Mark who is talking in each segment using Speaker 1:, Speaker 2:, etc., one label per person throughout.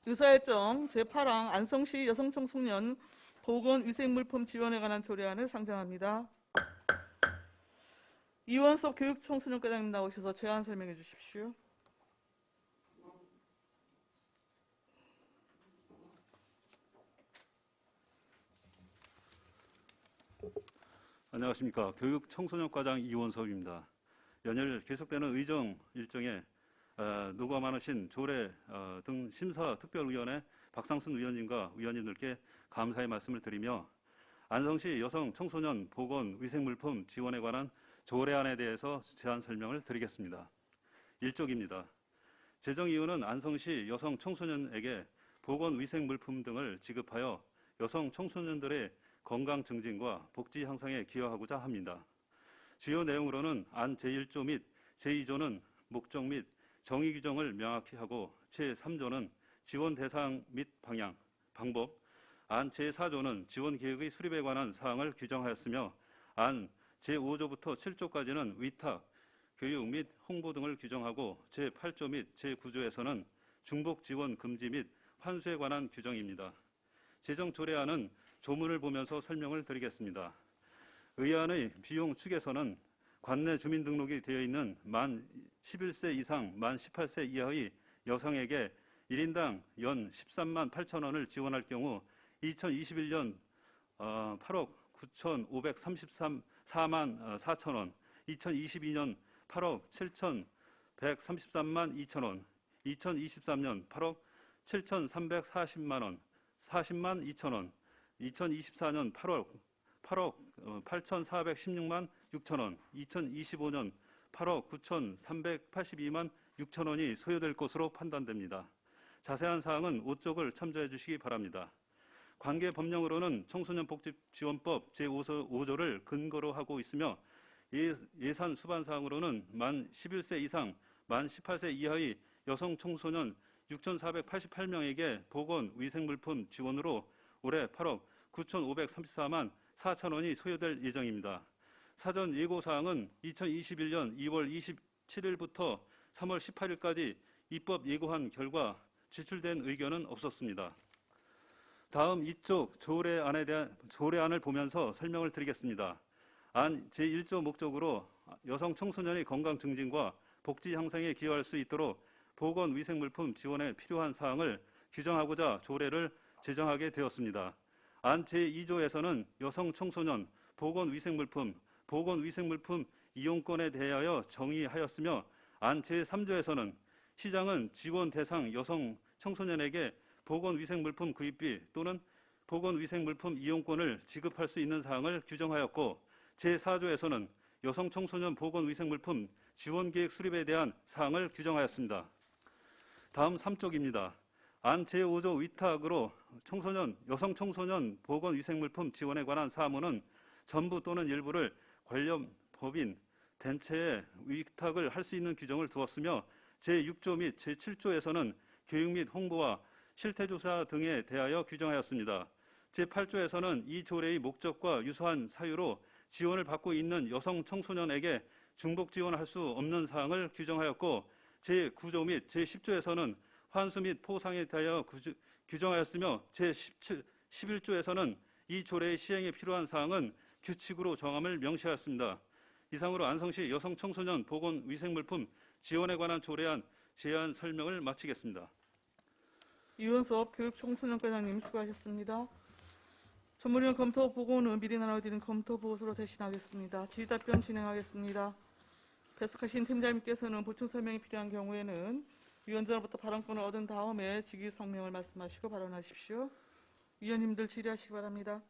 Speaker 1: 의사일정 제8항 안성시 여성청소년 보건위생물품 지원에 관한 조례안을 상정합니다. 이원섭 교육청소년과장님 나오셔서 제안 설명해 주십시오.
Speaker 2: 안녕하십니까. 교육청소년과장 이원섭입니다. 연일 계속되는 의정 일정에 노고가 조례 등 심사특별위원회 박상순 위원님과 위원님들께 감사의 말씀을 드리며 안성시 여성 청소년 보건위생물품 지원에 관한 조례안에 대해서 제안 설명을 드리겠습니다. 1쪽입니다. 제정 이유는 안성시 여성 청소년에게 보건위생물품 등을 지급하여 여성 청소년들의 건강 증진과 복지 향상에 기여하고자 합니다. 주요 내용으로는 안 제1조 및 제2조는 목적 및 정의 규정을 명확히 하고 제3조는 지원 대상 및 방향, 방법, 안 제4조는 지원 계획의 수립에 관한 사항을 규정하였으며 안 제5조부터 7조까지는 위탁, 교육 및 홍보 등을 규정하고 제8조 및 제9조에서는 중복 지원 금지 및 환수에 관한 규정입니다. 제정 조례안은 조문을 보면서 설명을 드리겠습니다. 의안의 비용 측에서는 관내 주민등록이 되어 있는 만 11세 이상, 만 18세 이하의 여성에게 1인당 연 13만 8천 원을 지원할 경우 2021년 8억 9,534만 4천 원, 2022년 8억 7,133만 2천 원, 2023년 8억 7,340만 원, 40만 2천 원, 2024년 8억 8,416만 6천 원, 2025년 8억 9,382만 6천 원이 소요될 것으로 판단됩니다. 자세한 사항은 5쪽을 참조해 주시기 바랍니다. 관계 법령으로는 청소년복지지원법 제5조를 근거로 하고 있으며 예산 수반 사항으로는 만 11세 이상, 만 18세 이하의 여성 청소년 6,488명에게 보건위생물품 지원으로 올해 8억 9,534만 4천 원이 소요될 예정입니다. 사전 예고사항은 2021년 2월 27일부터 3월 18일까지 입법 예고한 결과 제출된 의견은 없었습니다. 다음 이쪽 조례안을 보면서 설명을 드리겠습니다. 안 제1조 목적으로 여성 청소년의 건강 증진과 복지 향상에 기여할 수 있도록 보건위생물품 지원에 필요한 사항을 규정하고자 조례를 제정하게 되었습니다. 안 제2조에서는 여성 청소년 보건위생물품 이용권에 대하여 정의하였으며 안 제3조에서는 시장은 지원 대상 여성 청소년에게 보건위생물품 구입비 또는 보건위생물품 이용권을 지급할 수 있는 사항을 규정하였고 제4조에서는 여성 청소년 보건위생물품 지원계획 수립에 대한 사항을 규정하였습니다. 다음 3쪽입니다. 안 제5조 위탁으로 여성 청소년 보건위생물품 지원에 관한 사무는 전부 또는 일부를 관련 법인, 단체에 위탁을 할 수 있는 규정을 두었으며 제6조 및 제7조에서는 교육 및 홍보와 실태조사 등에 대하여 규정하였습니다. 제8조에서는 이 조례의 목적과 유사한 사유로 지원을 받고 있는 여성 청소년에게 중복 지원할 수 없는 사항을 규정하였고 제9조 및 제10조에서는 환수 및 포상에 대하여 규정하였으며 제11조에서는 이 조례의 시행에 필요한 사항은 규칙으로 정함을 명시하였습니다. 이상으로 안성시 여성 청소년 보건위생물품 지원에 관한 조례안 제안 설명을 마치겠습니다.
Speaker 1: 이원섭 교육청소년과장님 수고하셨습니다. 전문위원 검토 보고는 미리 나눠드린 검토 보고서로 대신하겠습니다. 질의답변 진행하겠습니다. 배석하신 팀장님께서는 보충 설명이 필요한 경우에는 위원장으로부터 발언권을 얻은 다음에 직위 성명을 말씀하시고 발언하십시오. 위원님들 질의하시기 바랍니다.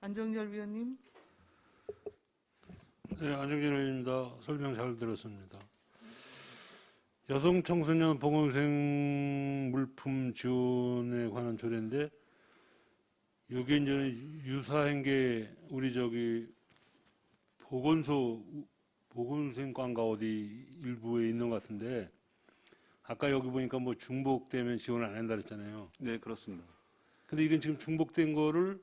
Speaker 1: 안정열 위원님.
Speaker 3: 네, 안정열 의원입니다. 설명 잘 들었습니다. 여성 청소년 보건위생 물품 지원에 관한 조례인데 여기 이제 유사한 게 우리 보건위생과인가 어디 일부에 있는 것 같은데 아까 여기 보니까 뭐 중복되면 지원을 안 한다 그랬잖아요.
Speaker 2: 네, 그렇습니다.
Speaker 3: 근데 이건 지금 중복된 거를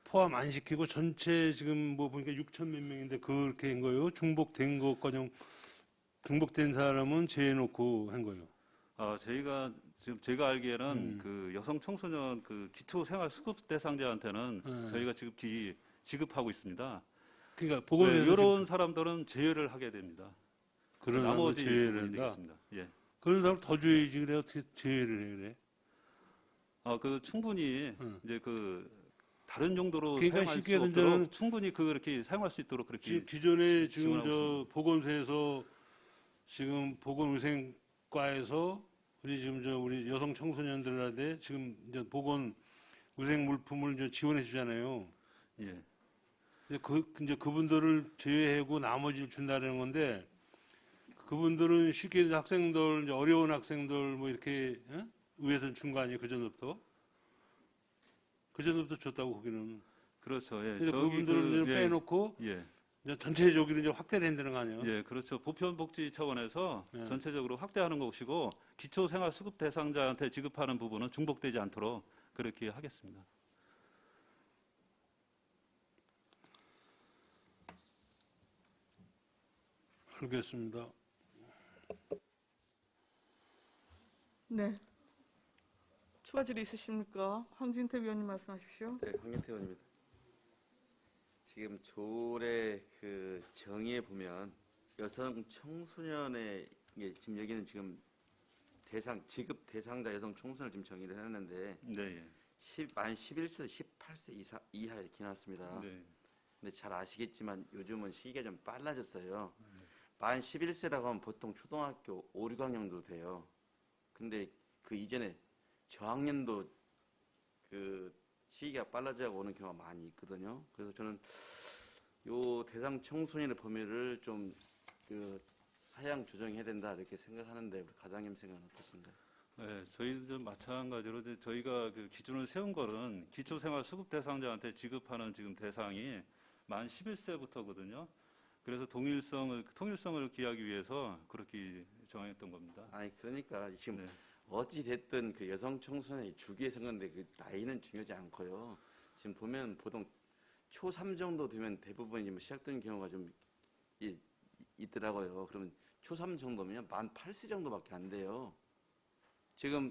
Speaker 3: 포함 안 시키고 전체 지금 뭐 보니까 6천 몇 명인데 그렇게 한 거예요. 중복된 것까지 중복된 사람은 제해놓고 한 거예요.
Speaker 2: 저희가 지금 제가 알기에는 그 여성 청소년 그 기초 생활 수급 대상자한테는 저희가 지급하고 있습니다.
Speaker 3: 그러니까
Speaker 2: 네,
Speaker 3: 보건소에서
Speaker 2: 이런 사람들은 제외를 하게 됩니다.
Speaker 3: 그런 사람을
Speaker 2: 나머지
Speaker 3: 제외를
Speaker 2: 부분이
Speaker 3: 한다.
Speaker 2: 되겠습니다. 예.
Speaker 3: 그런 사람 더 줘야지 그래 어떻게 제외를 해 그래?
Speaker 2: 그 충분히 이제 그 다른 용도로
Speaker 3: 그러니까
Speaker 2: 사용할
Speaker 3: 쉽게
Speaker 2: 수 없도록
Speaker 3: 얘기하자면
Speaker 2: 충분히 그렇게 사용할 수 있도록 그렇게
Speaker 3: 기존에 지금
Speaker 2: 지원하고 있습니다.
Speaker 3: 보건소에서 지금 보건위생과에서 우리 여성 청소년들한테 지금 이제 보건위생 물품을 이제 지원해 주잖아요.
Speaker 2: 예.
Speaker 3: 이제 그분들을 제외하고 나머지를 준다는 건데 그분들은 쉽게 얘기해서 학생들 이제 어려운 학생들 뭐 이렇게 의회에서 준 거 아니에요? 그 전부터 줬다고 거기는.
Speaker 2: 그렇죠. 예.
Speaker 3: 그래서 그분들을 이제 빼놓고
Speaker 2: 예.
Speaker 3: 이제 전체적으로 이제 확대를 한다는 거 아니에요?
Speaker 2: 예, 그렇죠. 보편복지 차원에서
Speaker 3: 예.
Speaker 2: 전체적으로 확대하는 것이고 기초생활수급 대상자한테 지급하는 부분은 중복되지 않도록 그렇게 하겠습니다.
Speaker 3: 알겠습니다.
Speaker 1: 네. 추가 질의 있으십니까? 황진태 위원님 말씀하십시오.
Speaker 4: 네, 황경태 의원입니다. 지금 조례 그 정의에 보면 여성 청소년의 지금 여기는 지금 지급 대상자 여성 청소년을 지금 정의를 해놨는데
Speaker 2: 네, 예.
Speaker 4: 만 11세, 18세 이하 이렇게 나왔습니다.
Speaker 2: 네.
Speaker 4: 근데 잘 아시겠지만 요즘은 시기가 좀 빨라졌어요. 만 11세라고 하면 보통 초등학교 5, 6학년도 돼요. 근데 그 이전에 저학년도 그 시기가 빨라져가고 오는 경우가 많이 있거든요. 그래서 저는 요 대상 청소년의 범위를 좀 그 하향 조정해야 된다 이렇게 생각하는데 우리 과장님 생각은 어떠신가요?
Speaker 2: 네, 저희도 마찬가지로 이제 저희가 그 기준을 세운 거는 기초생활 수급 대상자한테 지급하는 지금 대상이 만 11세부터거든요. 그래서 통일성을 기하기 위해서 그렇게 정했던 겁니다.
Speaker 4: 아니 그러니까 지금
Speaker 2: 네.
Speaker 4: 어찌 됐든 그 여성 청소년이 주기에 생겼는데 그 나이는 중요하지 않고요. 지금 보면 보통 초3 정도 되면 대부분 이제 뭐 시작되는 경우가 좀 있더라고요. 그러면 초3 정도면 만 8세 정도밖에 안 돼요. 지금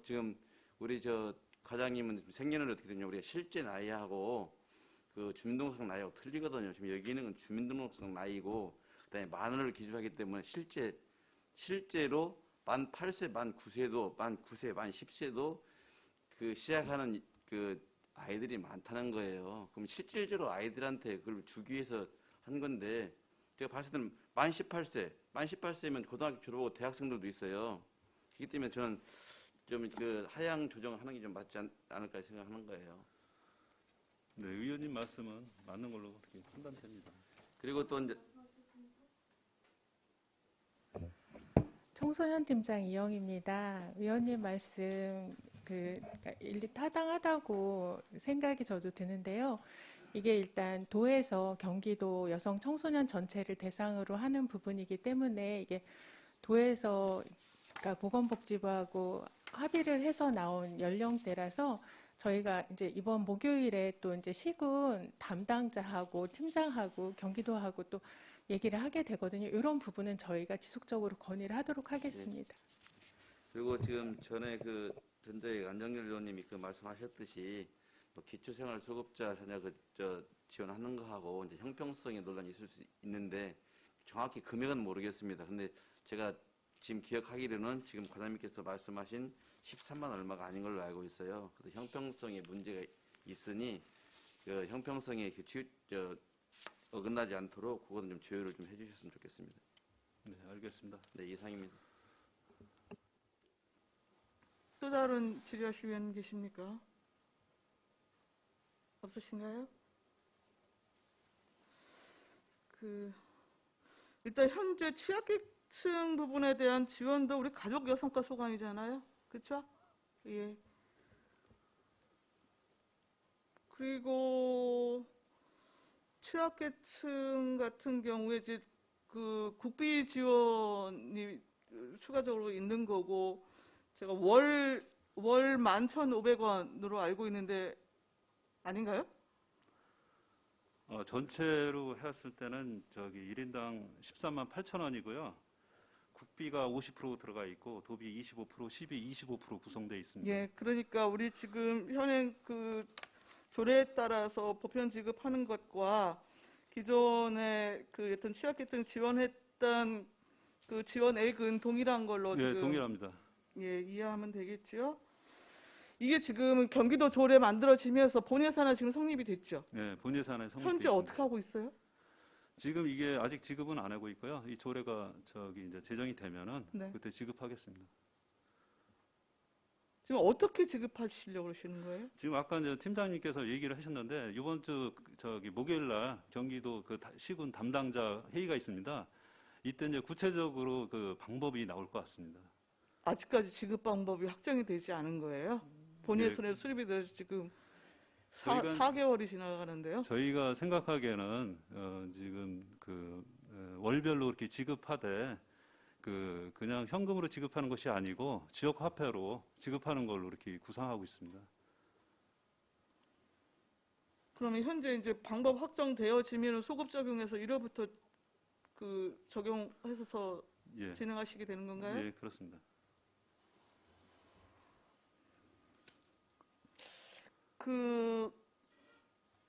Speaker 4: 지금 우리 저 과장님은 생년월일 어떻게 되냐? 우리가 실제 나이하고 그 주민등록상 나이하고 틀리거든요. 지금 여기 있는 건 주민등록상 나이고 그다음에 만을 기준하기 때문에 실제로 만 8세, 만 9세도, 만 9세, 만 10세도 그 시작하는 그 아이들이 많다는 거예요. 그럼 실질적으로 아이들한테 그걸 주기 위해서 한 건데 제가 봤을 때는 만 18세면 고등학교 졸업하고 대학생들도 있어요. 그렇기 때문에 저는 좀 그 하향 조정하는 게 좀 맞지 않을까 생각하는 거예요.
Speaker 2: 네, 의원님 말씀은 맞는 걸로 그렇게 판단됩니다.
Speaker 4: 그리고 또 이제
Speaker 5: 청소년 팀장 이영입니다. 위원님 말씀 일리 타당하다고 생각이 저도 드는데요. 이게 일단 도에서 경기도 여성 청소년 전체를 대상으로 하는 부분이기 때문에 이게 도에서 그러니까 보건복지부하고 합의를 해서 나온 연령대라서 저희가 이제 이번 목요일에 또 이제 시군 담당자하고 팀장하고 경기도하고 또 얘기를 하게 되거든요. 이런 부분은 저희가 지속적으로 건의를 하도록 하겠습니다.
Speaker 4: 그리고 지금 전에 그 전자의 안정열 의원님이 그 말씀하셨듯이 뭐 기초생활수급자 자녀 지원하는 거하고 이제 형평성의 논란이 있을 수 있는데 정확히 금액은 모르겠습니다. 근데 제가 지금 기억하기로는 지금 과장님께서 말씀하신 13만 얼마가 아닌 걸로 알고 있어요. 그래서 형평성에 문제가 있으니 그 형평성에 어긋나지 않도록 그거는 좀 조율을 좀 해주셨으면 좋겠습니다.
Speaker 2: 네, 알겠습니다.
Speaker 4: 네, 이상입니다.
Speaker 1: 또 다른 질의하실 위원 계십니까? 없으신가요? 일단 현재 취약계층 부분에 대한 지원도 우리 가족 여성과 소관이잖아요. 그렇죠? 예. 그리고 취약계층 같은 경우에 이제 그 국비 지원이 추가적으로 있는 거고 제가 월 11,500원으로 알고 있는데 아닌가요?
Speaker 2: 전체로 했을 때는 1인당 13만 8천 원이고요. 국비가 50% 들어가 있고 도비 25%, 시비 25% 구성되어 있습니다.
Speaker 1: 예, 그러니까 우리 지금 현행 그 조례에 따라서 보편 지급하는 것과 기존에 그 여튼 취약계층 지원했던 그 지원액은 동일한 걸로
Speaker 2: 예,
Speaker 1: 지금
Speaker 2: 동일합니다.
Speaker 1: 예, 이해하면 되겠죠. 이게 지금 경기도 조례 만들어지면서 본예산화 지금 성립이 됐죠.
Speaker 2: 예, 본 예산에 성립되어
Speaker 1: 현재
Speaker 2: 있습니다.
Speaker 1: 어떻게 하고 있어요?
Speaker 2: 지금 이게 아직 지급은 안 하고 있고요. 이 조례가 저기 이제 제정이 되면은
Speaker 1: 네.
Speaker 2: 그때 지급하겠습니다.
Speaker 1: 지금 어떻게 지급하시려고 그러시는 거예요?
Speaker 2: 지금 아까 이제 팀장님께서 얘기를 하셨는데 이번 주 저기 목요일 날 경기도 그 시군 담당자 회의가 있습니다. 이때 이제 구체적으로 그 방법이 나올 것 같습니다.
Speaker 1: 아직까지 지급 방법이 확정이 되지 않은 거예요? 본예산에 수립이 돼서 지금
Speaker 2: 저희가-
Speaker 1: 4개월이 지나가는데요.
Speaker 2: 저희가 생각하기에는 지금 그 월별로 이렇게 지급하되 그냥 현금으로 지급하는 것이 아니고 지역 화폐로 지급하는 걸로 이렇게 구상하고 있습니다.
Speaker 1: 그러면 현재 이제 방법 확정되어지면 소급 적용해서 1월부터 그 적용해서
Speaker 2: 예,
Speaker 1: 진행하시게 되는 건가요?
Speaker 2: 예, 그렇습니다.
Speaker 1: 그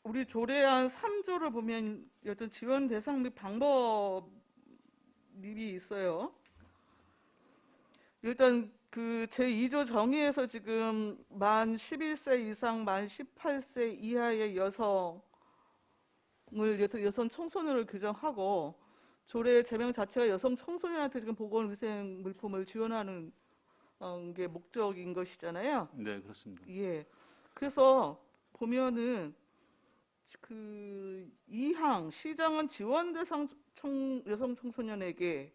Speaker 1: 우리 조례안 3조를 보면 여튼 지원 대상 및 방법 립이 있어요. 일단 그 제2조 정의에서 지금 만 11세 이상 만 18세 이하의 여성을 여성 청소년을 규정하고 조례 제명 자체가 여성 청소년한테 지금 보건위생 물품을 지원하는 게 목적인 것이잖아요.
Speaker 2: 네, 그렇습니다.
Speaker 1: 예. 그래서 보면은 그 2항 시장은 지원 대상 여성 청소년에게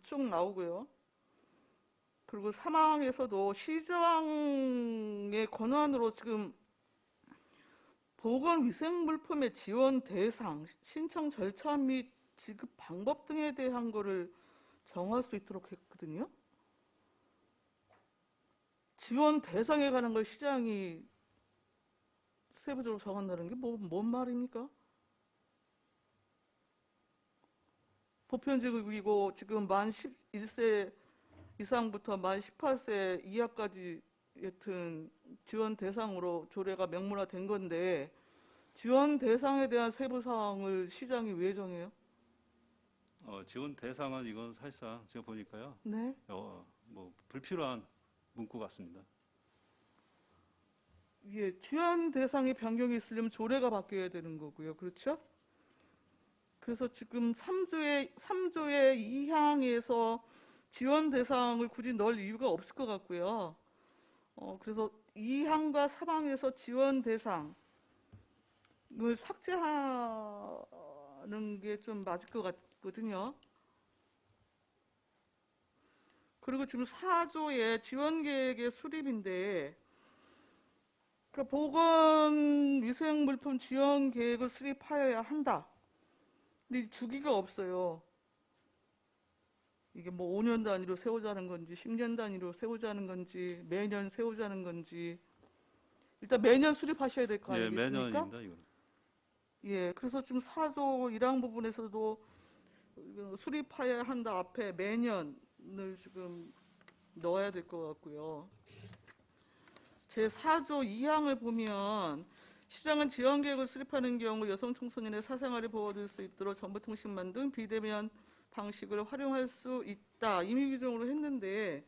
Speaker 1: 쭉 나오고요. 그리고 3항에서도 시장의 권한으로 지금 보건위생물품의 지원 대상, 신청 절차 및 지급 방법 등에 대한 거를 정할 수 있도록 했거든요. 지원 대상에 관한 걸 시장이 세부적으로 정한다는 게 뭔 말입니까? 보편지급이고 지금 만 11세 이상부터 만 18세 이하까지 여튼 지원 대상으로 조례가 명문화된 건데 지원 대상에 대한 세부 사항을 시장이 왜 정해요?
Speaker 2: 지원 대상은 이건 사실상 제가 보니까요.
Speaker 1: 네.
Speaker 2: 뭐 불필요한 문구 같습니다.
Speaker 1: 예, 지원 대상의 변경이 있으려면 조례가 바뀌어야 되는 거고요. 그렇죠? 그래서 지금 3조의 2항에서 지원 대상을 굳이 넣을 이유가 없을 것 같고요. 그래서 2항과 3항에서 지원 대상을 삭제하는 게 좀 맞을 것 같거든요. 그리고 지금 4조의 지원 계획의 수립인데 그러니까 보건위생물품 지원 계획을 수립하여야 한다. 근데 주기가 없어요. 이게 뭐 5년 단위로 세우자는 건지 10년 단위로 세우자는 건지 매년 세우자는 건지 일단 매년 수립하셔야 될 거
Speaker 2: 예,
Speaker 1: 아니겠습니까?
Speaker 2: 매년입니다. 이거는.
Speaker 1: 예, 그래서 지금 4조 1항 부분에서도 수립하여야 한다 앞에 매년을 지금 넣어야 될 것 같고요. 제 4조 2항을 보면 시장은 지원 계획을 수립하는 경우 여성 청소년의 사생활이 보호될 수 있도록 정보통신망 등 비대면 방식을 활용할 수 있다. 임의 규정으로 했는데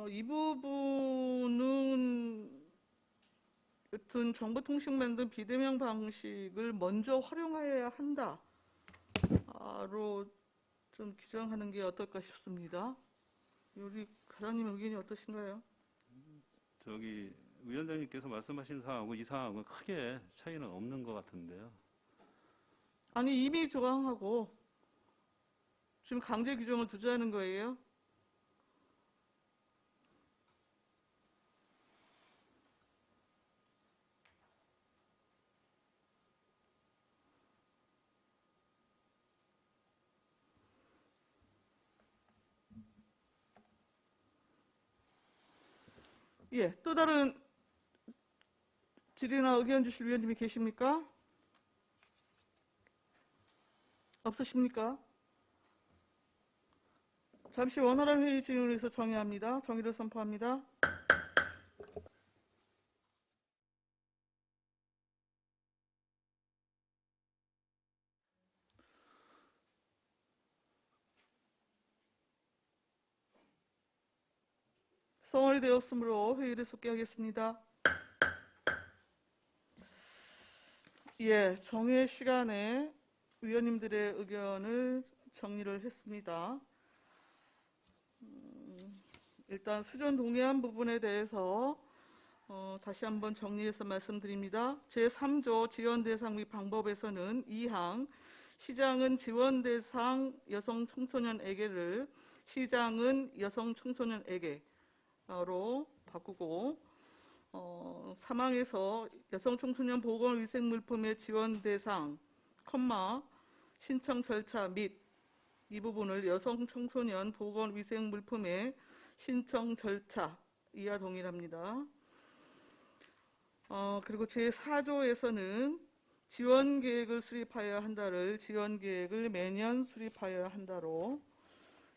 Speaker 1: 이 부분은 여튼 정보통신망 등 비대면 방식을 먼저 활용해야 한다로 좀 규정하는 게 어떨까 싶습니다. 우리 과장님 의견이 어떠신가요?
Speaker 2: 저기 위원장님께서 말씀하신 사항하고 이 사항은 크게 차이는 없는 것 같은데요.
Speaker 1: 아니 이미 조항하고 지금 강제 규정을 두자는 거예요? 예, 또 다른 질의나 의견 주실 위원님이 계십니까? 없으십니까? 잠시 원활한 회의 진행을 위해서 정의합니다. 정의를 선포합니다. 성원이 되었으므로 회의를 속개하겠습니다. 예, 정회 시간에 위원님들의 의견을 정리를 했습니다. 일단 수전 동의안 부분에 대해서 다시 한번 정리해서 말씀드립니다. 제3조 지원 대상 및 방법에서는 2항 시장은 지원 대상 여성 청소년에게를 시장은 여성 청소년에게로 바꾸고 3항에서 여성 청소년 보건 위생 물품의 지원 대상, 신청 절차 및 이 부분을 여성 청소년 보건 위생 물품의 신청 절차 이하 동일합니다. 그리고 제4조에서는 지원 계획을 수립하여야 한다를 지원 계획을 매년 수립하여야 한다로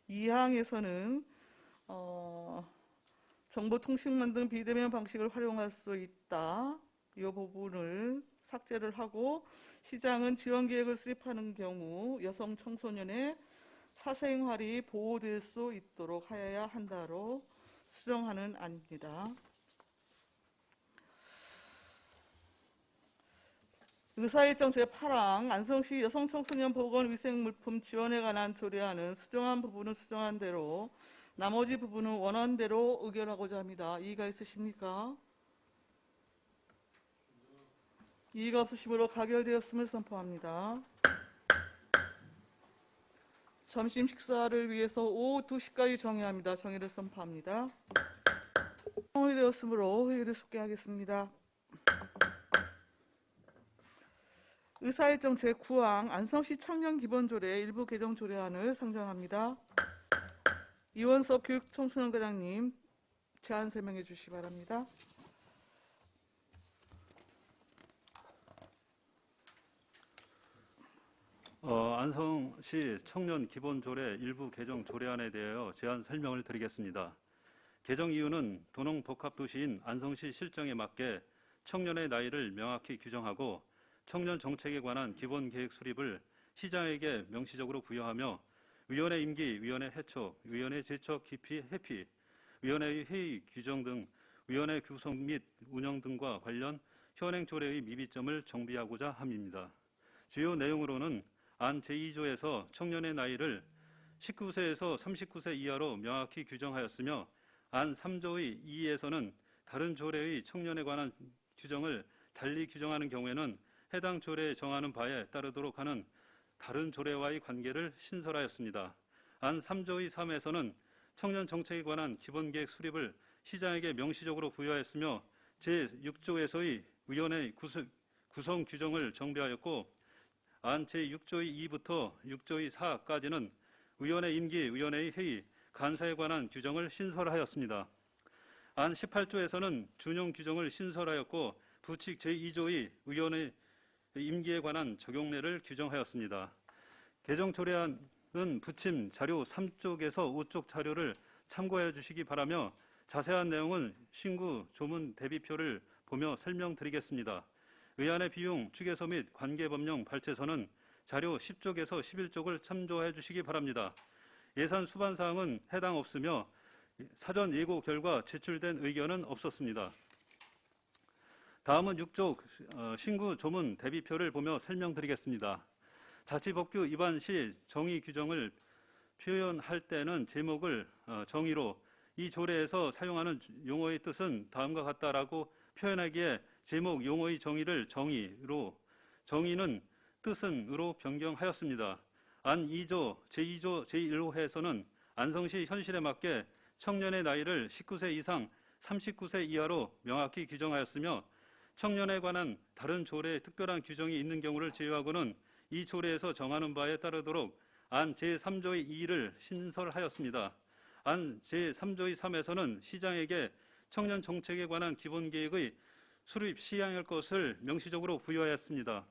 Speaker 1: 2항에서는 정보통신망 등 비대면 방식을 활용할 수 있다. 이 부분을 삭제를 하고 시장은 지원 계획을 수립하는 경우 여성 청소년의 사생활이 보호될 수 있도록 하여야 한다로 수정하는 안입니다. 의사일정 제8항 안성시 여성청소년 보건위생물품 지원에 관한 조례안은 수정한 부분은 수정한 대로 나머지 부분은 원안대로 의결하고자 합니다. 이의가 있으십니까? 이의가 없으시므로 가결되었음을 선포합니다. 점심 식사를 위해서 오후 2시까지 정의합니다. 정의를 선포합니다. 성원이 되었으므로 회의를 속개하겠습니다. 의사일정 제9항 안성시 청년기본조례 일부 개정 조례안을 상정합니다. 이원섭 교육청소년과장님 제안 설명해 주시기 바랍니다.
Speaker 2: 안성시 청년기본조례 일부 개정 조례안에 대하여 제안 설명을 드리겠습니다. 개정 이유는 도농복합도시인 안성시 실정에 맞게 청년의 나이를 명확히 규정하고 청년 정책에 관한 기본 계획 수립을 시장에게 명시적으로 부여하며 위원회 임기, 위원회 해촉, 위원회 제척 기피 회피, 위원회의 회의 규정 등 위원회 구성 및 운영 등과 관련 현행 조례의 미비점을 정비하고자 함입니다. 주요 내용으로는 안 제2조에서 청년의 나이를 19세에서 39세 이하로 명확히 규정하였으며 안 3조의 2에서는 다른 조례의 청년에 관한 규정을 달리 규정하는 경우에는 해당 조례에 정하는 바에 따르도록 하는 다른 조례와의 관계를 신설하였습니다. 안 3조의 3에서는 청년 정책에 관한 기본계획 수립을 시장에게 명시적으로 부여하였으며 제6조에서의 위원회 구성 규정을 정비하였고 안 제6조의 2부터 6조의 4까지는 위원회 임기, 위원회의 회의, 간사에 관한 규정을 신설하였습니다. 안 18조에서는 준용 규정을 신설하였고 부칙 제2조의 위원회 임기에 관한 적용례를 규정하였습니다. 개정 조례안은 부침 자료 3쪽에서 5쪽 자료를 참고해 주시기 바라며 자세한 내용은 신구 조문 대비표를 보며 설명드리겠습니다. 의안의 비용, 축에서 및 관계법령 발제서는 자료 10쪽에서 11쪽을 참조해 주시기 바랍니다. 예산 수반 사항은 해당 없으며 사전 예고 결과 제출된 의견은 없었습니다. 다음은 6쪽 신구 조문 대비표를 보며 설명드리겠습니다. 자치법규 위반 시 정의 규정을 표현할 때는 제목을 정의로 이 조례에서 사용하는 용어의 뜻은 다음과 같다라고 표현하기에 제목 용어의 정의를 정의로, 정의는 뜻은으로 변경하였습니다. 안 2조, 제2조, 제1호에서는 안성시 현실에 맞게 청년의 나이를 19세 이상 39세 이하로 명확히 규정하였으며 청년에 관한 다른 조례에 특별한 규정이 있는 경우를 제외하고는 이 조례에서 정하는 바에 따르도록 안 제3조의 2를 신설하였습니다. 안 제3조의 3에서는 시장에게 청년 정책에 관한 기본 계획의 수립 시행할 것을 명시적으로 부여하였습니다.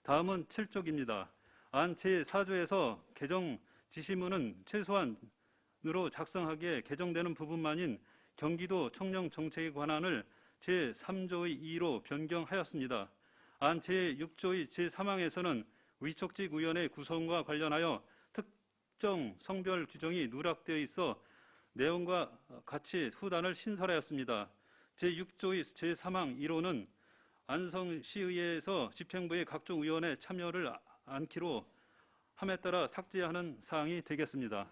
Speaker 2: 다음은 7쪽입니다. 안 제4조에서 개정 지시문은 최소한으로 작성하기에 개정되는 부분만인 경기도 청년 정책의 관한을 제3조의 2로 변경하였습니다. 안 제6조의 제3항에서는 위촉직 위원회 구성과 관련하여 특정 성별 규정이 누락되어 있어 내용과 같이 후단을 신설하였습니다. 제6조의 제3항 1호는 안성시의회에서 집행부의 각종 위원회 참여를 않기로 함에 따라 삭제하는 사항이 되겠습니다.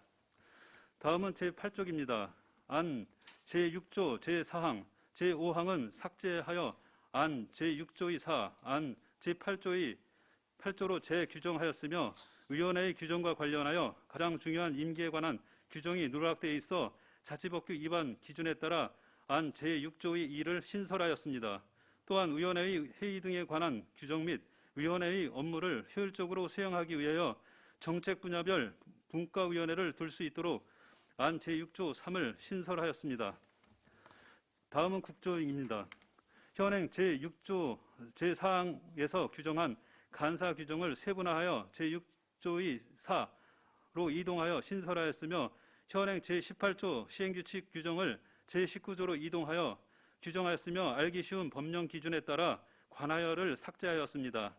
Speaker 2: 다음은 제8조입니다. 안 제6조 제4항, 제5항은 삭제하여 안 제6조의 4, 안 제8조의 8조로 재규정하였으며 위원회의 규정과 관련하여 가장 중요한 임기에 관한 규정이 누락되어 있어 자치법규 위반 기준에 따라 안 제6조의 2를 신설하였습니다. 또한 위원회의 회의 등에 관한 규정 및 위원회의 업무를 효율적으로 수행하기 위하여 정책 분야별 분과위원회를 둘 수 있도록 안 제6조 3을 신설하였습니다. 다음은 국조입니다. 현행 제6조 제4항에서 규정한 간사 규정을 세분화하여 제6조의 4로 이동하여 신설하였으며 현행 제18조 시행규칙 규정을 제19조로 이동하여 규정하였으며 알기 쉬운 법령 기준에 따라 관하여를 삭제하였습니다.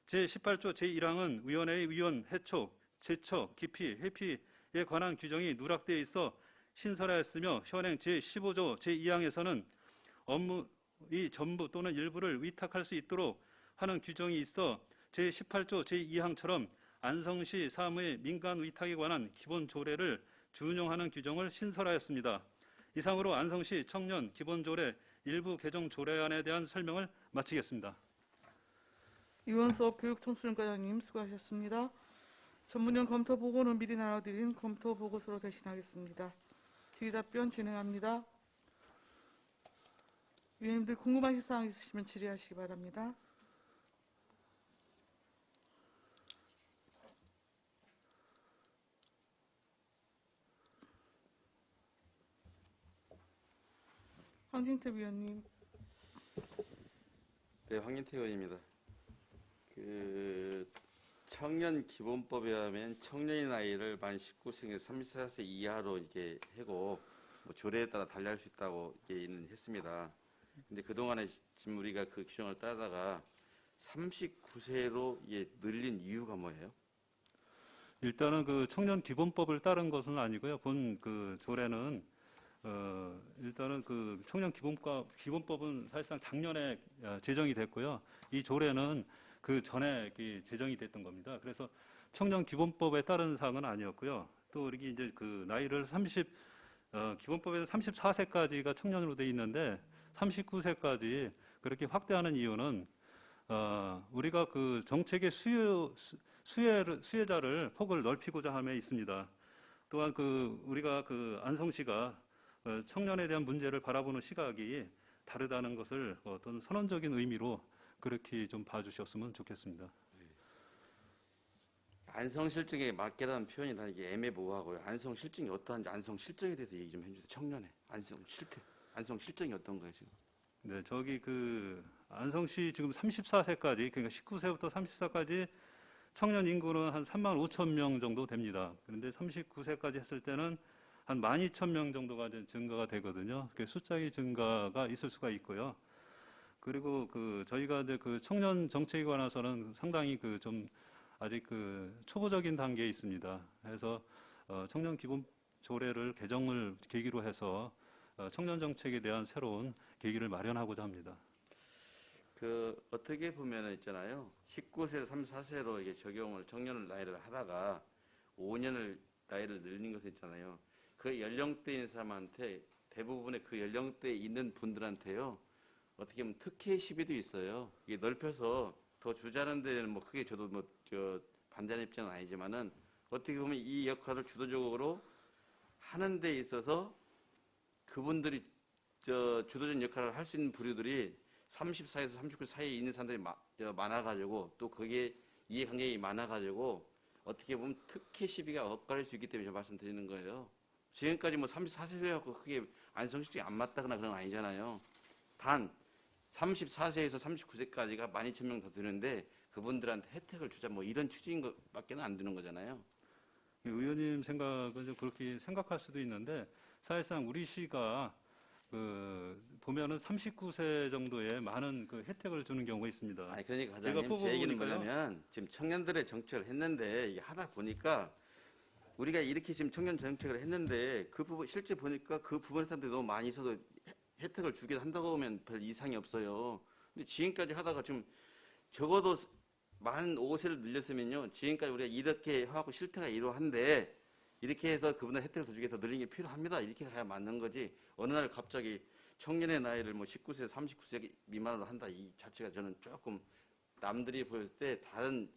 Speaker 2: 제18조 제1항은 위원회의 위원 해촉, 제척, 기피, 회피에 관한 규정이 누락되어 있어 신설하였으며 현행 제15조 제2항에서는 업무의 전부 또는 일부를 위탁할 수 있도록 하는 규정이 있어 제18조 제2항처럼 안성시 사무의 민간 위탁에 관한 기본 조례를 준용하는 규정을 신설하였습니다. 이상으로 안성시 청년 기본조례 일부 개정 조례안에 대한 설명을 마치겠습니다.
Speaker 1: 이원섭 교육청소년과장님 수고하셨습니다. 전문위원 검토 보고는 미리 나눠드린 검토 보고서로 대신하겠습니다. 질의답변 진행합니다. 위원님들 궁금하신 사항 있으시면 질의하시기 바랍니다. 황진태 위원님.
Speaker 4: 네, 황인태 의원입니다. 청년 기본법에 하면 청년의 나이를 만 19세에서 34세 이하로 이렇게 하고 뭐 조례에 따라 달리할 수 있다고 이렇게 했습니다. 근데 그동안에 지금 우리가 그 규정을 따다가 39세로 늘린 이유가 뭐예요?
Speaker 2: 일단은 그 청년 기본법을 따른 것은 아니고요. 본 그 조례는 일단은 그 청년 기본법은 사실상 작년에 제정이 됐고요. 이 조례는 그 전에 제정이 됐던 겁니다. 그래서 청년 기본법에 따른 사항은 아니었고요. 또 이렇게 이제 그 나이를 기본법에서 34세까지가 청년으로 돼 있는데 39세까지 그렇게 확대하는 이유는 우리가 그 정책의 수혜자를 폭을 넓히고자 함에 있습니다. 또한 우리가 안성시가 청년에 대한 문제를 바라보는 시각이 다르다는 것을 어떤 선언적인 의미로 그렇게 좀 봐주셨으면 좋겠습니다.
Speaker 4: 안성실증에 맞게라는 표현이 다 이게 애매모호하고요. 안성실증이 어떠한지 안성실증에 대해서 얘기 좀 해주세요. 청년의 안성실증이 어떤가요 지금?
Speaker 2: 네, 저기 안성시 지금 34세까지 그러니까 19세부터 34까지 청년 인구는 한 3만 5천 명 정도 됩니다. 그런데 39세까지 했을 때는 한 12,000명 정도가 증가가 되거든요. 숫자의 증가가 있을 수가 있고요. 그리고 저희가 이제 청년 정책에 관해서는 상당히 좀 아직 초보적인 단계에 있습니다. 그래서 청년 기본 조례를 개정을 계기로 해서 청년 정책에 대한 새로운 계기를 마련하고자 합니다.
Speaker 4: 어떻게 보면 있잖아요. 19세에서 34세로 이게 적용을 청년을 나이를 하다가 5년을 나이를 늘린 것이 있잖아요. 그 연령대인 사람한테 대부분의 그 연령대에 있는 분들한테요. 어떻게 보면 특혜 시비도 있어요. 이게 넓혀서 더 주자는 데는 뭐 크게 저도 반대하는 입장은 아니지만은 어떻게 보면 이 역할을 주도적으로 하는 데 있어서 그분들이 주도적인 역할을 할 수 있는 부류들이 34에서 39 사이에 있는 사람들이 많아가지고 또 그게 이해관계가 많아가지고 어떻게 보면 특혜 시비가 엇갈릴 수 있기 때문에 제가 말씀드리는 거예요. 지금까지 뭐 34세여갖고 그게 안성실증이 안 맞다거나 그런 건 아니잖아요. 단 34세에서 39세까지가 12,000명 더 되는데 그분들한테 혜택을 주자 뭐 이런 취지인 것밖에는 안 되는 거잖아요.
Speaker 2: 의원님 생각은 좀 그렇게 생각할 수도 있는데 사실상 우리 시가 보면은 39세 정도의 많은 그 혜택을 주는 경우가 있습니다.
Speaker 4: 아니 그러니까
Speaker 2: 제가
Speaker 4: 과장님 제 얘기는
Speaker 2: 뽑아보니까요.
Speaker 4: 뭐냐면 지금 청년들의 정책을 했는데 이게 하다 보니까 우리가 이렇게 지금 청년 정책을 했는데 그 부분 실제 보니까 그 부분에 사람들이 너무 많이 있어도 혜택을 주게 한다고 하면 별 이상이 없어요. 근데 지금까지 하다가 지금 적어도 만 5세를 늘렸으면요. 지금까지 우리가 이렇게 하고 실태가 이러한데 이렇게 해서 그분의 혜택을 더 주기 위해서 늘리는 게 필요합니다. 이렇게 가야 맞는 거지. 어느 날 갑자기 청년의 나이를 뭐 19세, 39세 미만으로 한다. 이 자체가 저는 조금 남들이 볼 때 다른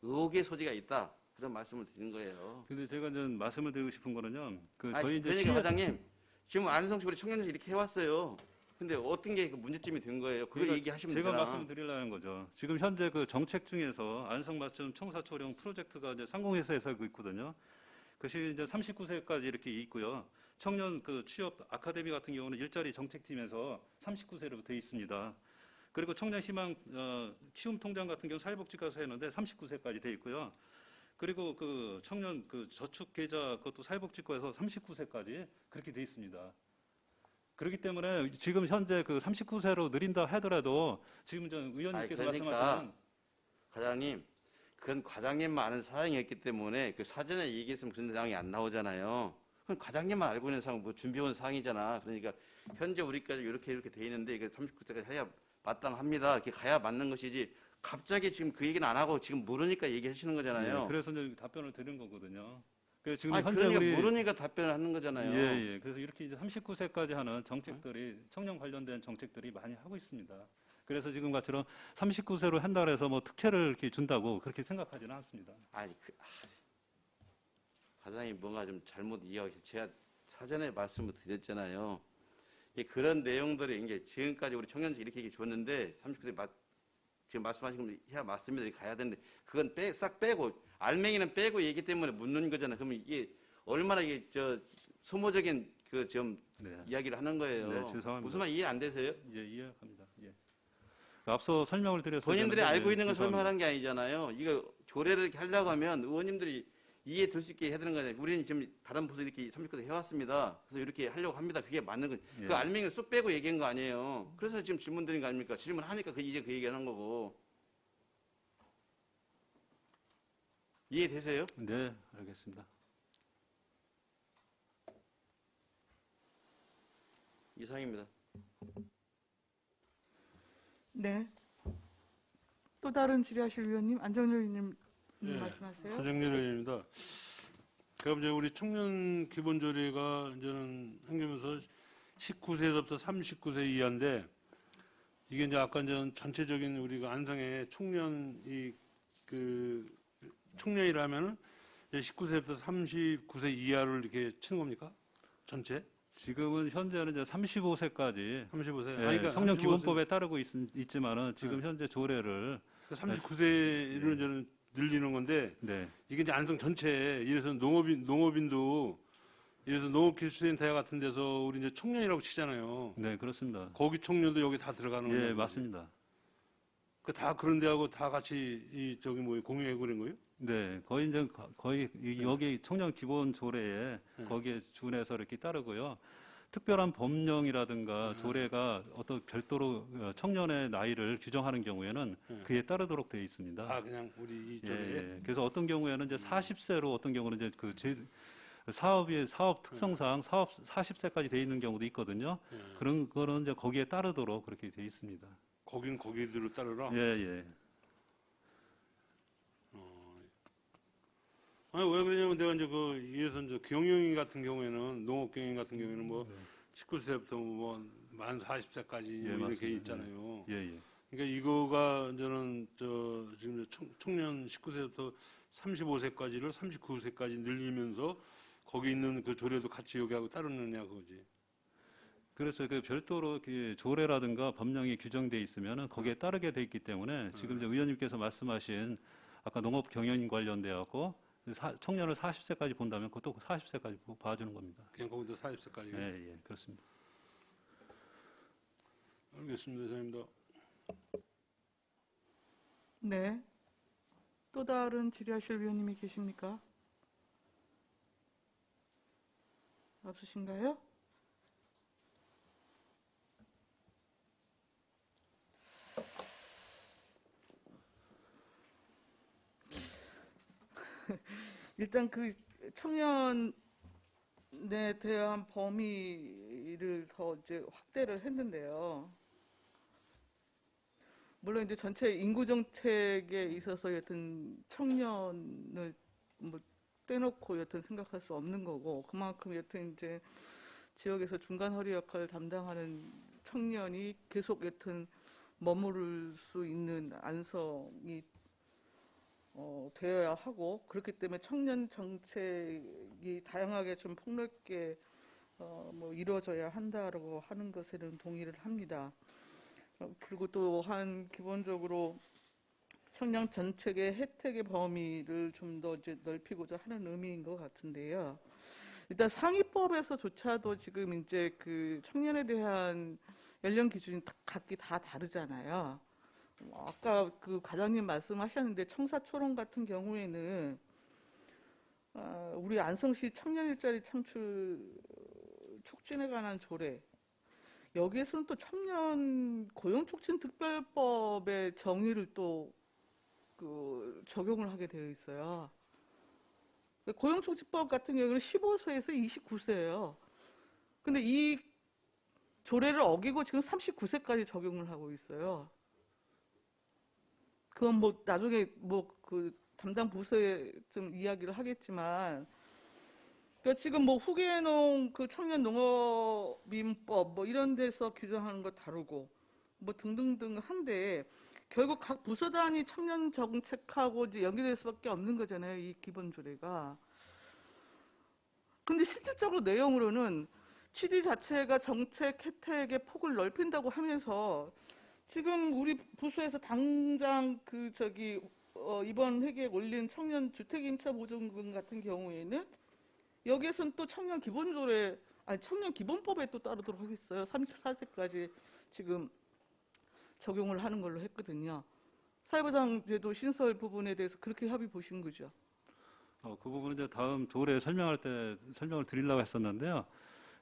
Speaker 4: 의혹의 소지가 있다. 그런 말씀을 드린 거예요.
Speaker 2: 근데 제가 이제 말씀을 드리고 싶은 거는요.
Speaker 4: 아니,
Speaker 2: 저희 이제
Speaker 4: 그러니까
Speaker 2: 시에서-
Speaker 4: 과장님 지금 안성시 우리 청년들 이렇게 해왔어요. 근데 어떤 게 그 문제점이 된 거예요? 그걸
Speaker 2: 그러니까
Speaker 4: 얘기하시면
Speaker 2: 제가
Speaker 4: 되잖아.
Speaker 2: 말씀을 드리려는 거죠. 지금 현재 그 정책 중에서 안성맞춤 청사초령 프로젝트가 이제 상공회사에서 하고 있거든요. 그것이 이제 39세까지 이렇게 있고요. 청년 그 취업 아카데미 같은 경우는 일자리 정책팀에서 39세로 되어 있습니다. 그리고 청년 희망 키움 통장 같은 경우 사회복지과에서 했는데 39세까지 되어 있고요. 그리고 그 청년 그 저축 계좌 그것도 사회복지과에서 39세까지 그렇게 되어 있습니다. 그렇기 때문에 지금 현재 그 39세로 늘린다 하더라도 지금 전 의원님께서
Speaker 4: 아니, 그러니까
Speaker 2: 말씀하시는
Speaker 4: 과장님, 그건 과장님만 아는 사항이었기 때문에 그 사전에 얘기했으면 그런 사항이 안 나오잖아요. 그건 과장님만 알고 있는 사항, 뭐 준비해온 사항이잖아. 그러니까 현재 우리까지 이렇게 돼 있는데 이게 39세까지 해야 마땅합니다. 이렇게 가야 맞는 것이지. 갑자기 지금 그 얘기는 안 하고 지금 모르니까 얘기하시는 거잖아요.
Speaker 2: 예, 그래서 이제 답변을 드린 거거든요. 그래서 지금
Speaker 4: 아니,
Speaker 2: 현재
Speaker 4: 그러니까
Speaker 2: 우리
Speaker 4: 모르니까 답변을 하는 거잖아요.
Speaker 2: 예, 예. 그래서 이렇게 이제 39세까지 하는 정책들이 청년 관련된 정책들이 많이 하고 있습니다. 그래서 지금 같처럼 39세로 한다 해서 뭐 특혜를 이렇게 준다고 그렇게 생각하지는 않습니다.
Speaker 4: 아니, 과장님 뭔가 좀 잘못 이해하고 제가 사전에 말씀을 드렸잖아요. 그런 내용들이 이제 지금까지 우리 청년들 이렇게 얘기 줬는데 39세 지금 말씀하신 건 해야 맞습니다. 이렇게 가야 되는데 그건 싹 빼고 알맹이는 빼고 얘기 때문에 묻는 거잖아요. 그러면 이게 얼마나 이게 소모적인 그 좀
Speaker 2: 네.
Speaker 4: 이야기를 하는 거예요.
Speaker 2: 네, 죄송합니다.
Speaker 4: 무슨 말 이해 안 되세요?
Speaker 2: 예, 이해합니다. 예. 앞서 설명을 드렸어요.
Speaker 4: 본인들이 알고 있는 걸 설명하는 게 아니잖아요. 이거 조례를 이렇게 하려고 하면 의원님들이 이해 될 수 있게 해야 되는 거잖아요. 우리는 지금 다른 부서 이렇게 39세 해왔습니다. 그래서 이렇게 하려고 합니다. 그게 맞는 거.
Speaker 2: 예.
Speaker 4: 그 알맹이를 쑥 빼고 얘기한 거 아니에요. 그래서 지금 질문 드린 거 아닙니까? 질문하니까 이제 그 얘기하는 거고. 이해되세요?
Speaker 2: 네, 알겠습니다.
Speaker 4: 이상입니다.
Speaker 1: 네. 또 다른 질의하실 위원님, 안정열 의원님
Speaker 3: 예,
Speaker 1: 말씀하세요.
Speaker 3: 하정렬 의원입니다. 그럼 이제 우리 청년 기본조례가 이제는 행정에서 19세에서부터 39세 이하인데 이게 이제 아까 이제 전체적인 우리가 안성의 청년 청년이라면은 19세부터 39세 이하를 이렇게 치는 겁니까? 전체?
Speaker 2: 지금은 현재는 이제 35세까지
Speaker 3: 35세.
Speaker 2: 예,
Speaker 3: 그러니까
Speaker 2: 청년
Speaker 3: 35세.
Speaker 2: 기본법에 따르고 있지만은 지금 현재 조례를
Speaker 3: 39세를 이제는 늘리는 건데
Speaker 2: 네,
Speaker 3: 이게 이제 안성 전체에 이래서 농업인도 이래서 농업기술센터 같은 데서 우리 이제 청년이라고 치잖아요.
Speaker 2: 네 그렇습니다.
Speaker 3: 거기 청년도 여기 다 들어가는 거예요.
Speaker 2: 예, 맞습니다.
Speaker 3: 다 그런 데하고 다 같이 공유해 그런 거예요?
Speaker 2: 네, 거의 이제 여기 청년 기본 조례에 거기에 준해서 이렇게 따르고요. 특별한 법령이라든가 조례가 어떤 별도로 청년의 나이를 규정하는 경우에는 그에 따르도록 되어 있습니다.
Speaker 3: 아, 그냥 우리 이쪽에.
Speaker 2: 예, 그래서 어떤 경우에는 이제 40세로 어떤 경우는 이제 사업 특성상 40세까지 돼 있는 경우도 있거든요. 그런 거는 이제 거기에 따르도록 그렇게 돼 있습니다.
Speaker 3: 거긴 거기대로 따르라?
Speaker 2: 예, 예.
Speaker 3: 아니, 왜 그러냐면 내가 이제 이래서 이제 경영인 같은 경우에는, 농업 경영 같은 경우에는 19세부터 만 40세까지
Speaker 2: 예,
Speaker 3: 이렇게
Speaker 2: 맞습니다.
Speaker 3: 있잖아요.
Speaker 2: 예, 예.
Speaker 3: 그러니까 이거가 이제는 지금 청년 19세부터 35세까지를 39세까지 늘리면서 거기 있는 그 조례도 같이 여기하고 따르느냐 그거지.
Speaker 2: 그래서 그 별도로 그 조례라든가 법령이 규정돼 있으면은 거기에 따르게 돼 있기 때문에 지금 이제 의원님께서 말씀하신 아까 농업 경영 관련돼 갖고 청년을 40세까지 본다면 그것도 40세까지 봐주는 겁니다.
Speaker 3: 그냥 거기도 40세까지.
Speaker 2: 예, 예, 그렇습니다.
Speaker 3: 알겠습니다, 이상입니다.
Speaker 1: 네. 또 다른 질의하실 위원님이 계십니까? 없으신가요? 일단 그 청년에 대한 범위를 더 이제 확대를 했는데요. 물론 이제 전체 인구 정책에 있어서 여튼 청년을 뭐 떼놓고 여튼 생각할 수 없는 거고, 그만큼 여튼 이제 지역에서 중간 허리 역할을 담당하는 청년이 계속 여튼 머무를 수 있는 안성이 되어야 하고, 그렇기 때문에 청년 정책이 다양하게 좀 폭넓게 뭐 이루어져야 한다라고 하는 것에는 동의를 합니다. 그리고 또한 기본적으로 청년 정책의 혜택의 범위를 좀 더 이제 넓히고자 하는 의미인 것 같은데요. 일단 상위법에서조차도 지금 이제 그 청년에 대한 연령 기준이 각기 다 다르잖아요. 아까 그 과장님 말씀하셨는데 청사초롱 같은 경우에는 우리 안성시 청년 일자리 창출 촉진에 관한 조례, 여기에서는 또 청년 고용촉진특별법의 정의를 또 그 적용을 하게 되어 있어요. 고용촉진법 같은 경우는 15세에서 29세예요. 근데 이 조례를 어기고 지금 39세까지 적용을 하고 있어요. 그건 뭐 나중에 뭐 그 담당 부서에 좀 이야기를 하겠지만, 그러니까 지금 뭐 후계농 그 청년 농업인법 뭐 이런 데서 규정하는 거 다르고 뭐 등등등 한데, 결국 각 부서 단위 청년 정책하고 이제 연계될 수밖에 없는 거잖아요, 이 기본 조례가. 근데 실질적으로 내용으로는 취지 자체가 정책 혜택의 폭을 넓힌다고 하면서, 지금 우리 부서에서 당장 그 저기 이번 회기에 올린 청년 주택 임차 보증금 같은 경우에는 여기에서는 또 청년 기본조례, 아니 청년 기본법에 또 따르도록 하겠어요. 34세까지 지금 적용을 하는 걸로 했거든요. 사회보장제도 신설 부분에 대해서 그렇게 합의 보신 거죠?
Speaker 2: 그 부분은 이제 다음 조례 설명할 때 설명을 드리려고 했었는데요.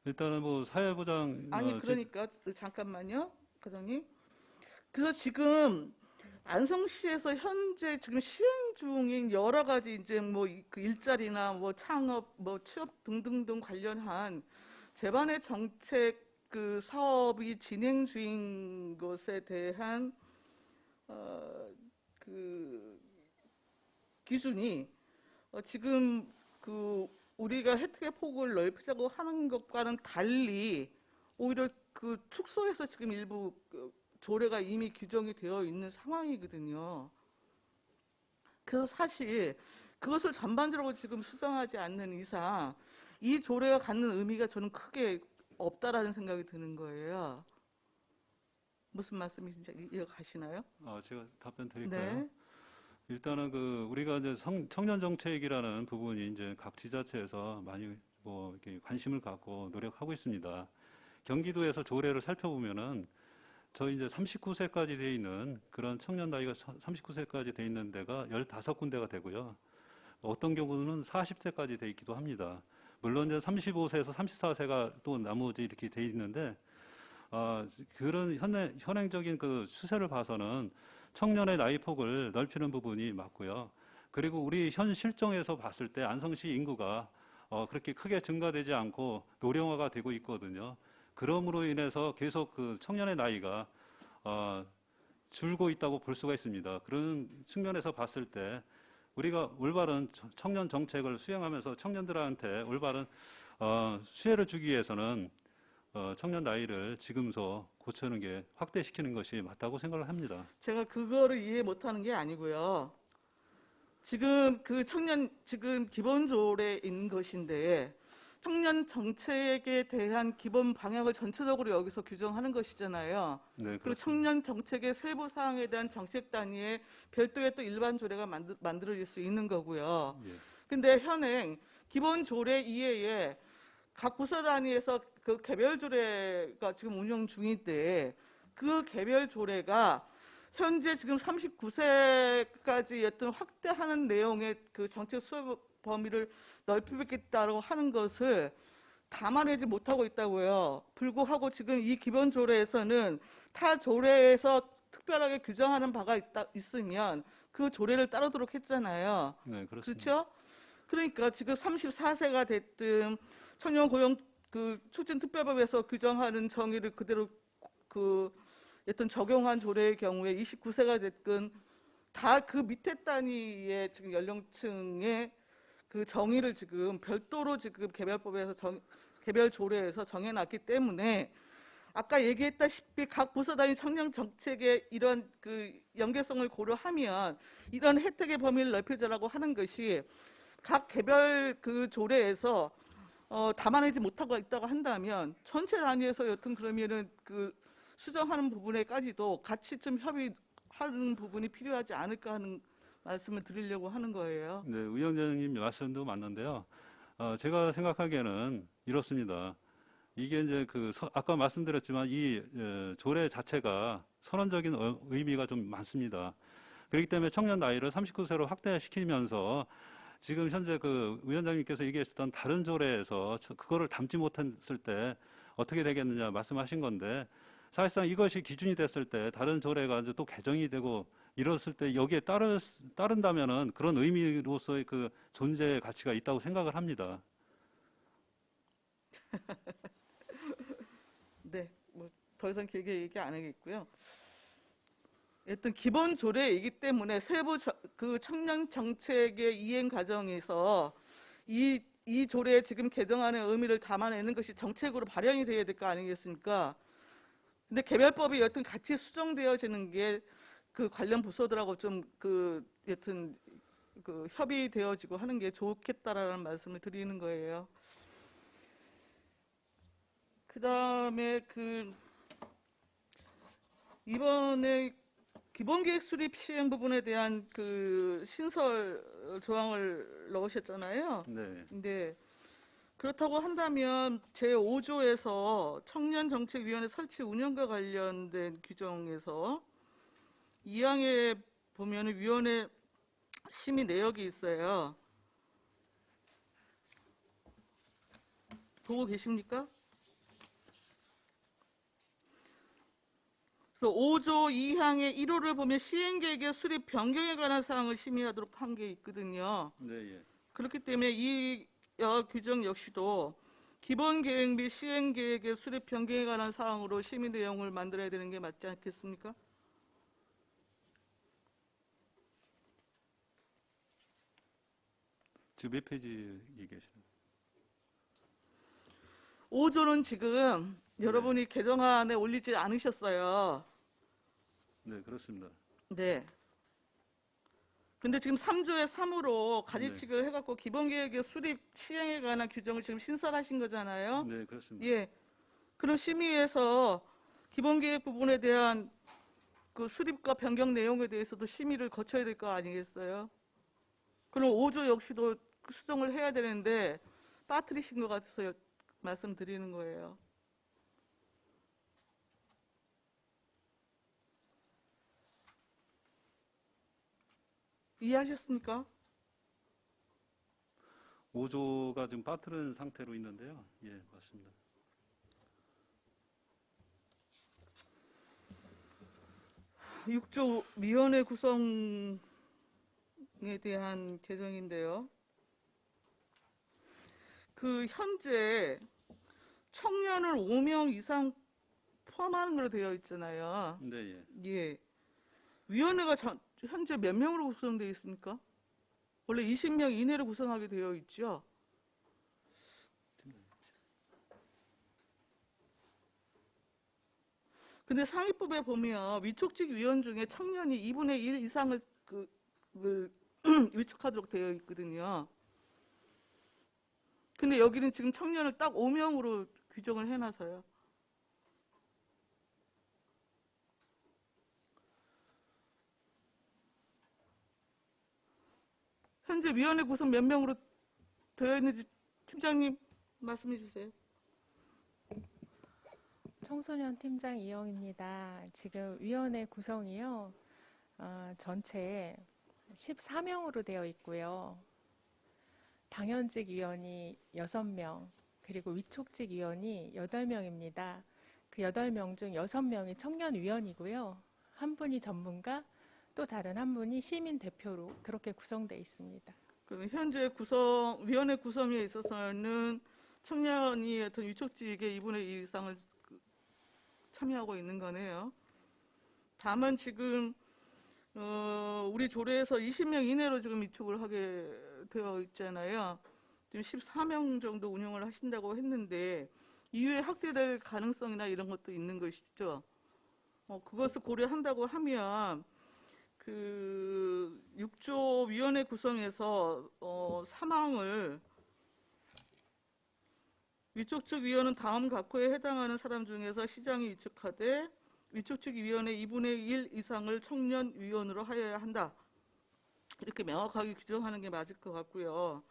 Speaker 2: 일단은 뭐 사회보장
Speaker 1: 아니 그러니까 잠깐만요, 과장님. 그래서 지금 안성시에서 현재 지금 시행 중인 여러 가지 이제 뭐 그 일자리나 뭐 창업, 뭐 취업 등등등 관련한 제반의 정책 그 사업이 진행 중인 것에 대한 그 기준이 지금 그 우리가 혜택의 폭을 넓히자고 하는 것과는 달리 오히려 그 축소해서 지금 일부 조례가 이미 규정이 되어 있는 상황이거든요. 그래서 사실 그것을 전반적으로 지금 수정하지 않는 이상 이 조례가 갖는 의미가 저는 크게 없다라는 생각이 드는 거예요. 무슨 말씀이신지 이해가시나요?
Speaker 2: 제가 답변 드릴까요?
Speaker 1: 네.
Speaker 2: 일단은 그 우리가 이제 청년 정책이라는 부분이 이제 각 지자체에서 많이 뭐 이렇게 관심을 갖고 노력하고 있습니다. 경기도에서 조례를 살펴보면은 저희 이제 39세까지 돼 있는 그런 청년 나이가 39세까지 돼 있는 데가 15군데가 되고요. 어떤 경우는 40세까지 돼 있기도 합니다. 물론 이제 35세에서 34세가 또 나머지 이렇게 돼 있는데, 그런 현행적인 그 추세를 봐서는 청년의 나이 폭을 넓히는 부분이 맞고요. 그리고 우리 현 실정에서 봤을 때 안성시 인구가 그렇게 크게 증가되지 않고 노령화가 되고 있거든요. 그러므로 인해서 계속 그 청년의 나이가 줄고 있다고 볼 수가 있습니다. 그런 측면에서 봤을 때 우리가 올바른 청년 정책을 수행하면서 청년들한테 올바른 수혜를 주기 위해서는 청년 나이를 지금서 고치는 게 확대시키는 것이 맞다고 생각을 합니다.
Speaker 1: 제가 그거를 이해 못하는 게 아니고요. 지금 그 청년 지금 기본 조례인 것인데 청년 정책에 대한 기본 방향을 전체적으로 여기서 규정하는 것이잖아요.
Speaker 2: 네,
Speaker 1: 그리고
Speaker 2: 그렇습니다.
Speaker 1: 청년 정책의 세부 사항에 대한 정책 단위에 별도의 또 일반 조례가 만들어질 수 있는 거고요.
Speaker 2: 예.
Speaker 1: 근데 현행 기본 조례 이외에 각 부서 단위에서 그 개별 조례가 지금 운영 중인데 그 개별 조례가 현재 지금 39세까지 어떤 확대하는 내용의 그 정책 수업 범위를 넓히겠다고 하는 것을 담아내지 못하고 있다고요. 불구하고 지금 이 기본 조례에서는 타 조례에서 특별하게 규정하는 바가 있으면 그 조례를 따르도록 했잖아요.
Speaker 2: 네, 그렇습니다.
Speaker 1: 그렇죠? 그러니까 지금 34세가 됐든 청년 고용 그 촉진 특별법에서 규정하는 정의를 그대로 그 어떤 적용한 조례의 경우에 29세가 됐건 다 그 밑에 단위의 지금 연령층의 그 정의를 지금 별도로 지금 개별법에서 개별 조례에서 정해놨기 때문에 아까 얘기했다시피 각 부서 단위 청년 정책의 이런 그 연계성을 고려하면 이런 혜택의 범위를 넓히자라고 하는 것이 각 개별 그 조례에서 담아내지 못하고 있다고 한다면 전체 단위에서 여튼 그러면은 그 수정하는 부분에까지도 같이 좀 협의하는 부분이 필요하지 않을까 하는 말씀을 드리려고 하는 거예요.
Speaker 2: 네, 위원장님 말씀도 맞는데요. 제가 생각하기에는 이렇습니다. 이게 이제 아까 말씀드렸지만 이 조례 자체가 선언적인 의미가 좀 많습니다. 그렇기 때문에 청년 나이를 39세로 확대시키면서 지금 현재 그 위원장님께서 얘기하셨던 다른 조례에서 그거를 담지 못했을 때 어떻게 되겠느냐 말씀하신 건데 사실상 이것이 기준이 됐을 때 다른 조례가 이제 또 개정이 되고 이랬을 때 여기에 따른다면은 그런 의미로서의 그 존재의 가치가 있다고 생각을 합니다.
Speaker 1: 네, 뭐 더 이상 길게 얘기 안 하겠고요. 일단 기본 조례이기 때문에 세부 그 청년 정책의 이행 과정에서 이 조례에 지금 개정안의 의미를 담아내는 것이 정책으로 발현이 되어야 될 거 아니겠습니까? 근데 개별법이 여튼 같이 수정되어지는 게 그 관련 부서들하고 좀 여튼 그 협의되어지고 하는 게 좋겠다라는 말씀을 드리는 거예요. 그다음에 이번에 기본계획 수립 시행 부분에 대한 그 신설 조항을 넣으셨잖아요.
Speaker 2: 네.
Speaker 1: 근데 그렇다고 한다면 제5조에서 청년정책위원회 설치 운영과 관련된 규정에서 2항에 보면은 위원회 심의 내역이 있어요. 보고 계십니까? 그래서 5조 2항의 1호를 보면 시행계획의 수립 변경에 관한 사항을 심의하도록 한 게 있거든요.
Speaker 2: 네, 예.
Speaker 1: 그렇기 때문에 이 규정 역시도 기본계획 및 시행계획의 수립 변경에 관한 사항으로 심의 내용을 만들어야 되는 게 맞지 않겠습니까?
Speaker 2: 지금 몇 페이지 얘기하시나요?
Speaker 1: 5조는 지금 여러분이 개정안에 올리지 않으셨어요.
Speaker 2: 네, 그렇습니다.
Speaker 1: 네. 근데 지금 3조의 3으로 가지치기를 해갖고 기본계획의 수립 시행에 관한 규정을 지금 신설하신 거잖아요.
Speaker 2: 네, 그렇습니다.
Speaker 1: 예. 그럼 심의에서 기본계획 부분에 대한 그 수립과 변경 내용에 대해서도 심의를 거쳐야 될 거 아니겠어요? 그럼 5조 역시도 수정을 해야 되는데 빠뜨리신 것 같아서 말씀드리는 거예요. 이해하셨습니까?
Speaker 2: 5조가 지금 빠뜨린 상태로 있는데요. 예, 맞습니다.
Speaker 1: 육 6조 위원회 구성에 대한 개정인데요. 그 현재 청년을 5명 이상 포함하는 걸로 되어 있잖아요.
Speaker 2: 네, 예.
Speaker 1: 예. 위원회가 현재 몇 명으로 구성되어 있습니까? 원래 20명 이내로 구성하게 되어 있죠. 근데 상위법에 보면 위촉직 위원 중에 청년이 2분의 1 이상을 위촉하도록 되어 있거든요. 근데 여기는 지금 청년을 딱 5명으로 규정을 해놔서요. 현재 위원회 구성 몇 명으로 되어 있는지 팀장님 말씀해 주세요.
Speaker 5: 청소년 팀장 이영입니다. 지금 위원회 구성이요. 전체 14명으로 되어 있고요. 당연직 위원이 6명, 그리고 위촉직 위원이 8명입니다. 그 8명 중 6명이 청년 위원이고요. 한 분이 전문가, 또 다른 한 분이 시민 대표로 그렇게 구성되어 있습니다.
Speaker 1: 그럼 현재 위원회 구성에 있어서는 청년이 어떤 위촉직의 2분의 1 이상을 참여하고 있는 거네요. 다만 지금 우리 조례에서 20명 이내로 지금 위촉을 하게 되어 있잖아요. 지금 14명 정도 운영을 하신다고 했는데 이후에 확대될 가능성이나 이런 것도 있는 것이죠. 그것을 고려한다고 하면 그 6조 위원회 구성에서 사망을 위촉측 위원은 다음 각호에 해당하는 사람 중에서 시장이 위촉하되 위촉측 위원의 2분의 1 이상을 청년 위원으로 하여야 한다. 이렇게 명확하게 규정하는 게 맞을 것 같고요.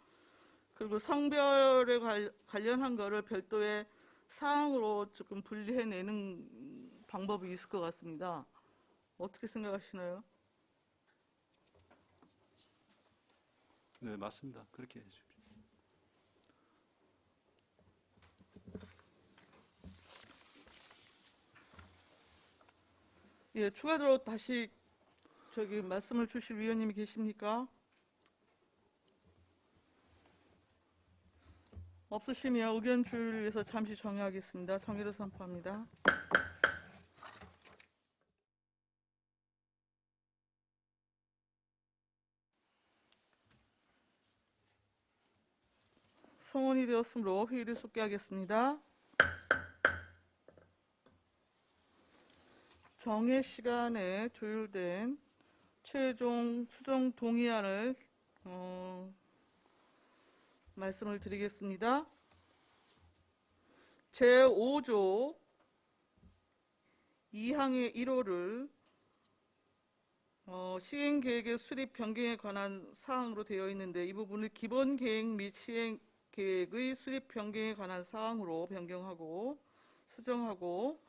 Speaker 1: 그리고 성별에 관련한 거를 별도의 사항으로 조금 분리해내는 방법이 있을 것 같습니다. 어떻게 생각하시나요?
Speaker 2: 네, 맞습니다. 그렇게 해주십시오.
Speaker 1: 예, 추가로 다시 말씀을 주실 위원님이 계십니까? 없으시면 의견 주의를 위해서 잠시 정의하겠습니다. 정의를 선포합니다. 성원이 되었으므로 회의를 속개하겠습니다. 정해 시간에 조율된 최종 수정 동의안을 말씀을 드리겠습니다. 제5조 2항의 1호를 시행계획의 수립 변경에 관한 사항으로 되어 있는데 이 부분을 기본계획 및 시행계획의 수립 변경에 관한 사항으로 변경하고 수정하고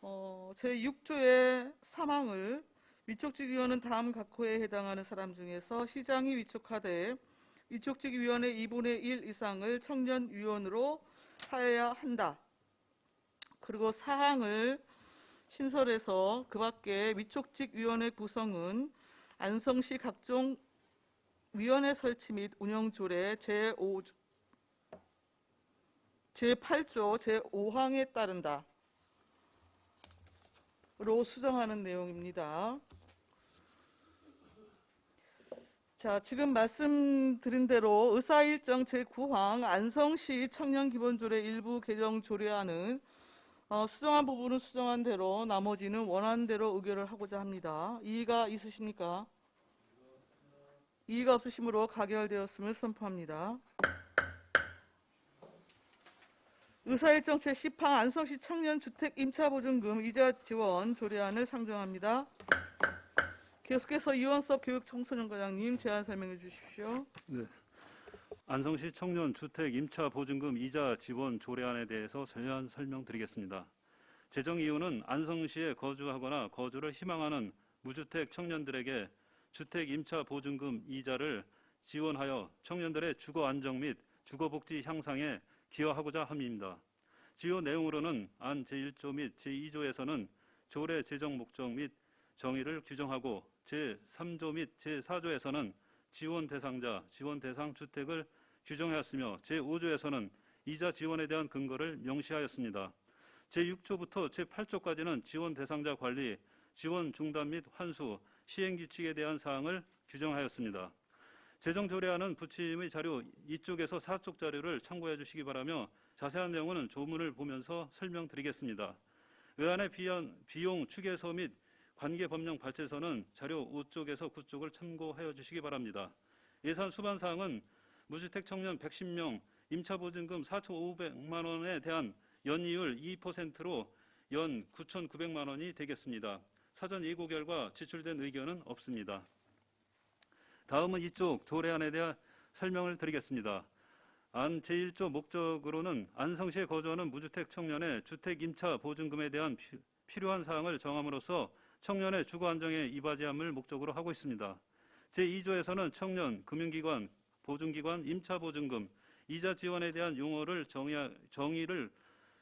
Speaker 1: 제6조의 3항을 위촉직 위원은 다음 각호에 해당하는 사람 중에서 시장이 위촉하되 위촉직 위원의 2분의 1 이상을 청년 위원으로 하여야 한다. 그리고 사항을 신설해서 그 밖에 위촉직 위원회 구성은 안성시 각종 위원회 설치 및 운영 조례 제8조 제5항에 따른다. 로 수정하는 내용입니다. 자, 지금 말씀드린 대로 의사일정 제9항 안성시 청년기본조례 일부 개정 조례안은 수정한 부분은 수정한 대로 나머지는 원하는 대로 의결을 하고자 합니다. 이의가 있으십니까? 이의가 없으시므로 가결되었음을 선포합니다. 의사일정 제10항 안성시 청년주택 임차보증금 이자 지원 조례안을 상정합니다. 계속해서 이원섭 교육청소년과장님 제안 설명해 주십시오.
Speaker 2: 네. 안성시 청년 주택 임차 보증금 이자 지원 조례안에 대해서 자세한 설명드리겠습니다. 제정 이유는 안성시에 거주하거나 거주를 희망하는 무주택 청년들에게 주택 임차 보증금 이자를 지원하여 청년들의 주거 안정 및 주거 복지 향상에 기여하고자 함입니다. 주요 내용으로는 안 제1조 및 제2조에서는 조례 제정 목적 및 정의를 규정하고 제3조 및 제4조에서는 지원 대상자, 지원 대상 주택을 규정하였으며 제5조에서는 이자 지원에 대한 근거를 명시하였습니다. 제6조부터 제8조까지는 지원 대상자 관리, 지원 중단 및 환수, 시행 규칙에 대한 사항을 규정하였습니다. 제정조례안은 부침의 자료 2쪽에서 4쪽 자료를 참고해 주시기 바라며 자세한 내용은 조문을 보면서 설명드리겠습니다. 의안의 비용 추계서 및 관계법령 발제서는 자료 5쪽에서 9쪽을 참고하여 주시기 바랍니다. 예산 수반 사항은 무주택 청년 110명 임차보증금 4,500만 원에 대한 연이율 2%로 연 9,900만 원이 되겠습니다. 사전 예고 결과 제출된 의견은 없습니다. 다음은 이쪽 조례안에 대한 설명을 드리겠습니다. 안 제1조 목적으로는 안성시에 거주하는 무주택 청년의 주택 임차 보증금에 대한 필요한 사항을 정함으로써 청년의 주거 안정에 이바지함을 목적으로 하고 있습니다. 제2조에서는 청년, 금융기관, 보증기관, 임차보증금, 이자 지원에 대한 용어를 정의를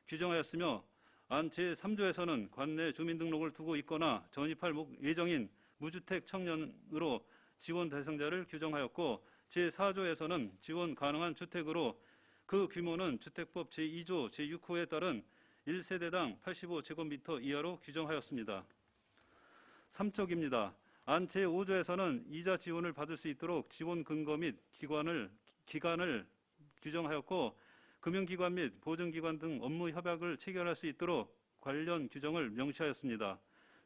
Speaker 2: 규정하였으며 안 제3조에서는 관내 주민등록을 두고 있거나 전입할 예정인 무주택 청년으로 지원 대상자를 규정하였고 제4조에서는 지원 가능한 주택으로 그 규모는 주택법 제2조 제6호에 따른 1세대당 85제곱미터 이하로 규정하였습니다. 3쪽입니다. 안 제5조에서는 이자 지원을 받을 수 있도록 지원 근거 및 기간을 규정하였고 금융기관 및 보증기관 등 업무 협약을 체결할 수 있도록 관련 규정을 명시하였습니다.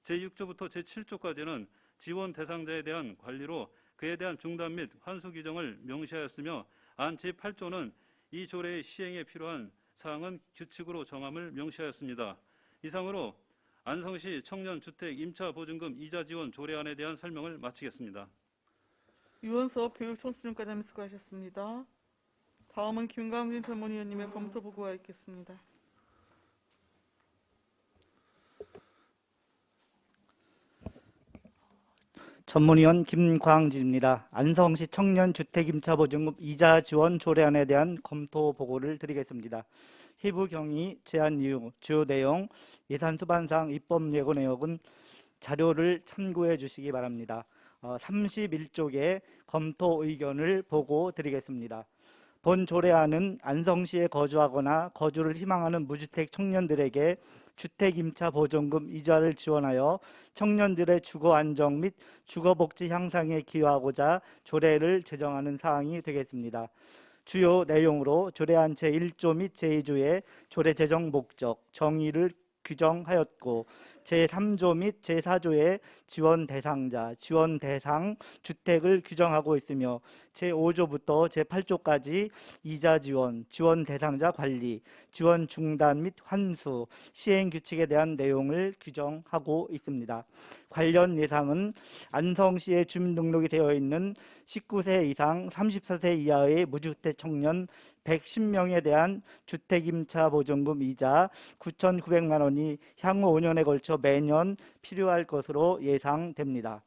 Speaker 2: 제6조부터 제7조까지는 지원 대상자에 대한 관리로 그에 대한 중단 및 환수 규정을 명시하였으며 안 제8조는 이 조례의 시행에 필요한 사항은 규칙으로 정함을 명시하였습니다. 이상으로 안성시 청년주택 임차보증금 이자 지원 조례안에 대한 설명을 마치겠습니다.
Speaker 1: 유원섭 교육청소년과장님 수고하셨습니다. 다음은 김광진 전문위원님의 검토 보고가 있겠습니다.
Speaker 6: 전문위원 김광진입니다. 안성시 청년주택임차보증금 이자 지원 조례안에 대한 검토 보고를 드리겠습니다. 희부 경위, 제안 이유, 주요 내용, 예산 수반상 입법 예고 내역은 자료를 참고해 주시기 바랍니다. 31쪽의 검토 의견을 보고 드리겠습니다. 본 조례안은 안성시에 거주하거나 거주를 희망하는 무주택 청년들에게 주택임차보증금 이자를 지원하여 청년들의 주거 안정 및 주거복지 향상에 기여하고자 조례를 제정하는 사항이 되겠습니다. 주요 내용으로 조례안 제1조 및 제2조의 조례 제정 목적, 정의를 규정하였고 제3조 및 제4조의 지원 대상자, 지원 대상 주택을 규정하고 있으며 제5조부터 제8조까지 이자 지원, 지원 대상자 관리, 지원 중단 및 환수, 시행 규칙에 대한 내용을 규정하고 있습니다. 관련 예상은 안성시에 주민등록이 되어 있는 19세 이상 34세 이하의 무주택 청년 110명에 대한 주택임차보증금 이자 9,900만 원이 향후 5년에 걸쳐 매년 필요할 것으로 예상됩니다.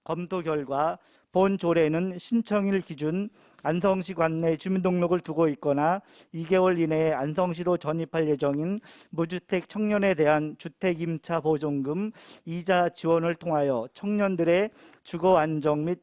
Speaker 6: 검토 결과 본 조례는 신청일 기준 안성시 관내 주민등록을 두고 있거나 2개월 이내에 안성시로 전입할 예정인 무주택 청년에 대한 주택임차보증금 이자 지원을 통하여 청년들의 주거 안정 및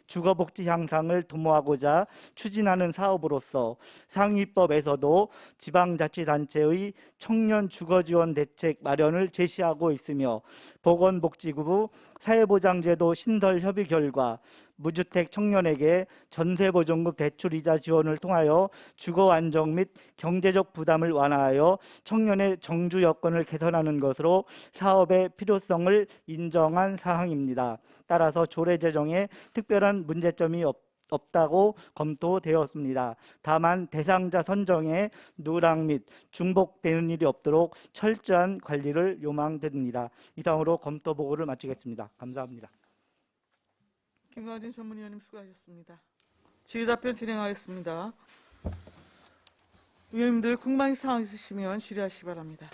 Speaker 6: 주거복지 향상을 도모하고자 추진하는 사업으로서 상위법에서도 지방자치단체의 청년 주거지원 대책 마련을 제시하고 있으며 보건복지부 사회보장제도 신설 협의 결과 무주택 청년에게 전세보증금 대출이자 지원을 통하여 주거 안정 및 경제적 부담을 완화하여 청년의 정주 여건을 개선하는 것으로 사업의 필요성을 인정한 사항입니다. 따라서 조례 제정에 특별한 문제점이 없다고 검토되었습니다. 다만 대상자 선정에 누락 및 중복되는 일이 없도록 철저한 관리를 요망됩니다. 이상으로 검토 보고를 마치겠습니다. 감사합니다.
Speaker 1: 김광진 전문위원님 수고하셨습니다. 질의답변 진행하겠습니다. 위원님들 궁금한 사항 있으시면 질의하시기 바랍니다.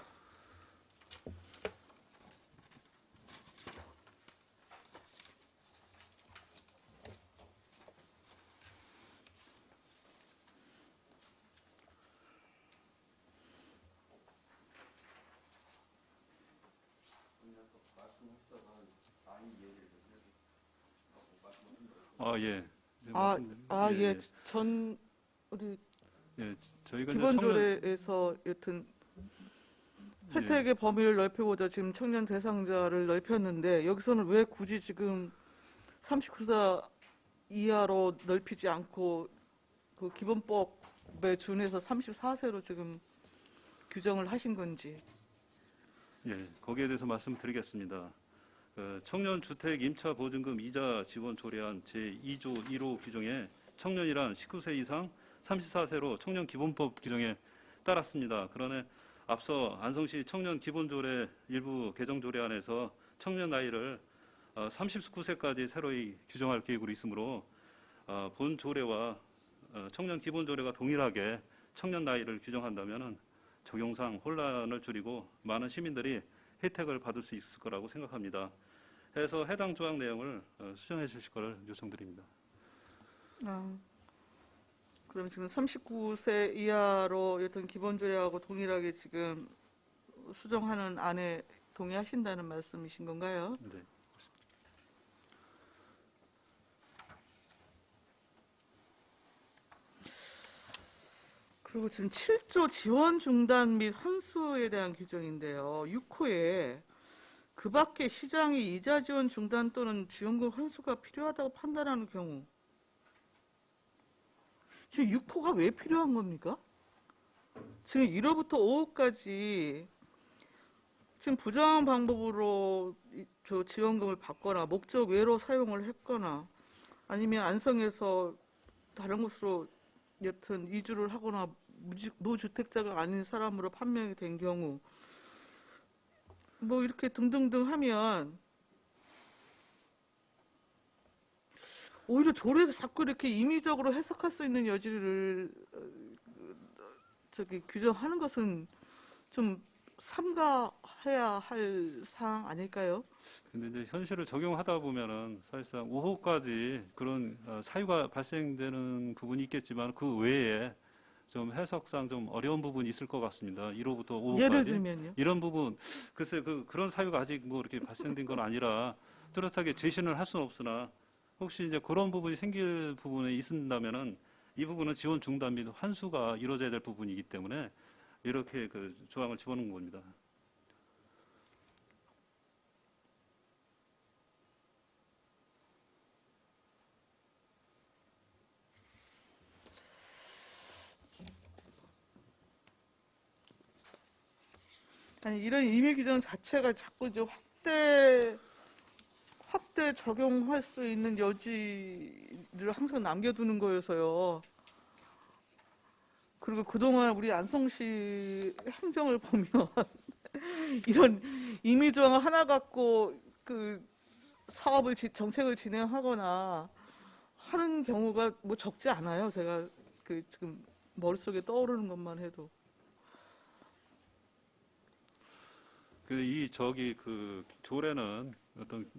Speaker 2: 예. 네,
Speaker 1: 예. 우리
Speaker 2: 저희가
Speaker 1: 기본 조례에서 여튼 혜택의 범위를 넓히고자 지금 청년 대상자를 넓혔는데 여기서는 왜 굳이 지금 39세 이하로 넓히지 않고 그 기본법에 준해서 34세로 지금 규정을 하신 건지.
Speaker 2: 거기에 대해서 말씀드리겠습니다. 청년주택 임차보증금 이자 지원 조례안 제2조 1호 규정에 청년이란 19세 이상 34세로 청년기본법 규정에 따랐습니다. 그러나 앞서 안성시 청년기본조례 일부 개정조례안에서 청년 나이를 39세까지 새로이 규정할 계획으로 있으므로 본 조례와 청년기본조례가 동일하게 청년 나이를 규정한다면 적용상 혼란을 줄이고 많은 시민들이 혜택을 받을 수 있을 거라고 생각합니다. 해서 해당 조항 내용을 수정해 주실 것을 요청드립니다.
Speaker 1: 그럼 지금 39세 이하로 여튼 기본조례하고 동일하게 지금 수정하는 안에 동의하신다는 말씀이신 건가요?
Speaker 2: 네.
Speaker 1: 그리고 지금 7조 지원 중단 및 환수에 대한 규정인데요. 6호에 그 밖에 시장이 이자 지원 중단 또는 지원금 환수가 필요하다고 판단하는 경우, 지금 6호가 왜 필요한 겁니까? 지금 1호부터 5호까지 지금 부정한 방법으로 저 지원금을 받거나 목적 외로 사용을 했거나 아니면 안성에서 다른 곳으로 여튼 이주를 하거나 무주택자가 아닌 사람으로 판명이 된 경우 뭐 이렇게 등등등 하면 오히려 조례에서 자꾸 이렇게 임의적으로 해석할 수 있는 여지를 규정하는 것은 좀 삼가해야 할 사항 아닐까요?
Speaker 2: 근데 이제 현실을 적용하다 보면은 사실상 5호까지 그런 사유가 발생되는 부분이 있겠지만 그 외에 좀 해석상 좀 어려운 부분이 있을 것 같습니다. 1호부터 5호까지.
Speaker 1: 예를 들면요.
Speaker 2: 이런 부분, 글쎄 그런 사유가 아직 뭐 이렇게 발생된 건 아니라 뚜렷하게 제시는 할 수는 없으나 혹시 이제 그런 부분이 생길 부분이 있는다면은 이 부분은 지원 중단 및 환수가 이루어져야 될 부분이기 때문에 이렇게 그 조항을 집어넣은 겁니다.
Speaker 1: 아니 이런 임의 규정 자체가 자꾸 이제 확대 적용할 수 있는 여지를 항상 남겨두는 거여서요. 그리고 그동안 우리 안성시 행정을 보면 이런 임의 조항 하나 갖고 그 사업을 정책을 진행하거나 하는 경우가 뭐 적지 않아요. 제가 그 지금 머릿속에 떠오르는 것만 해도.
Speaker 2: 그 조례는 어떤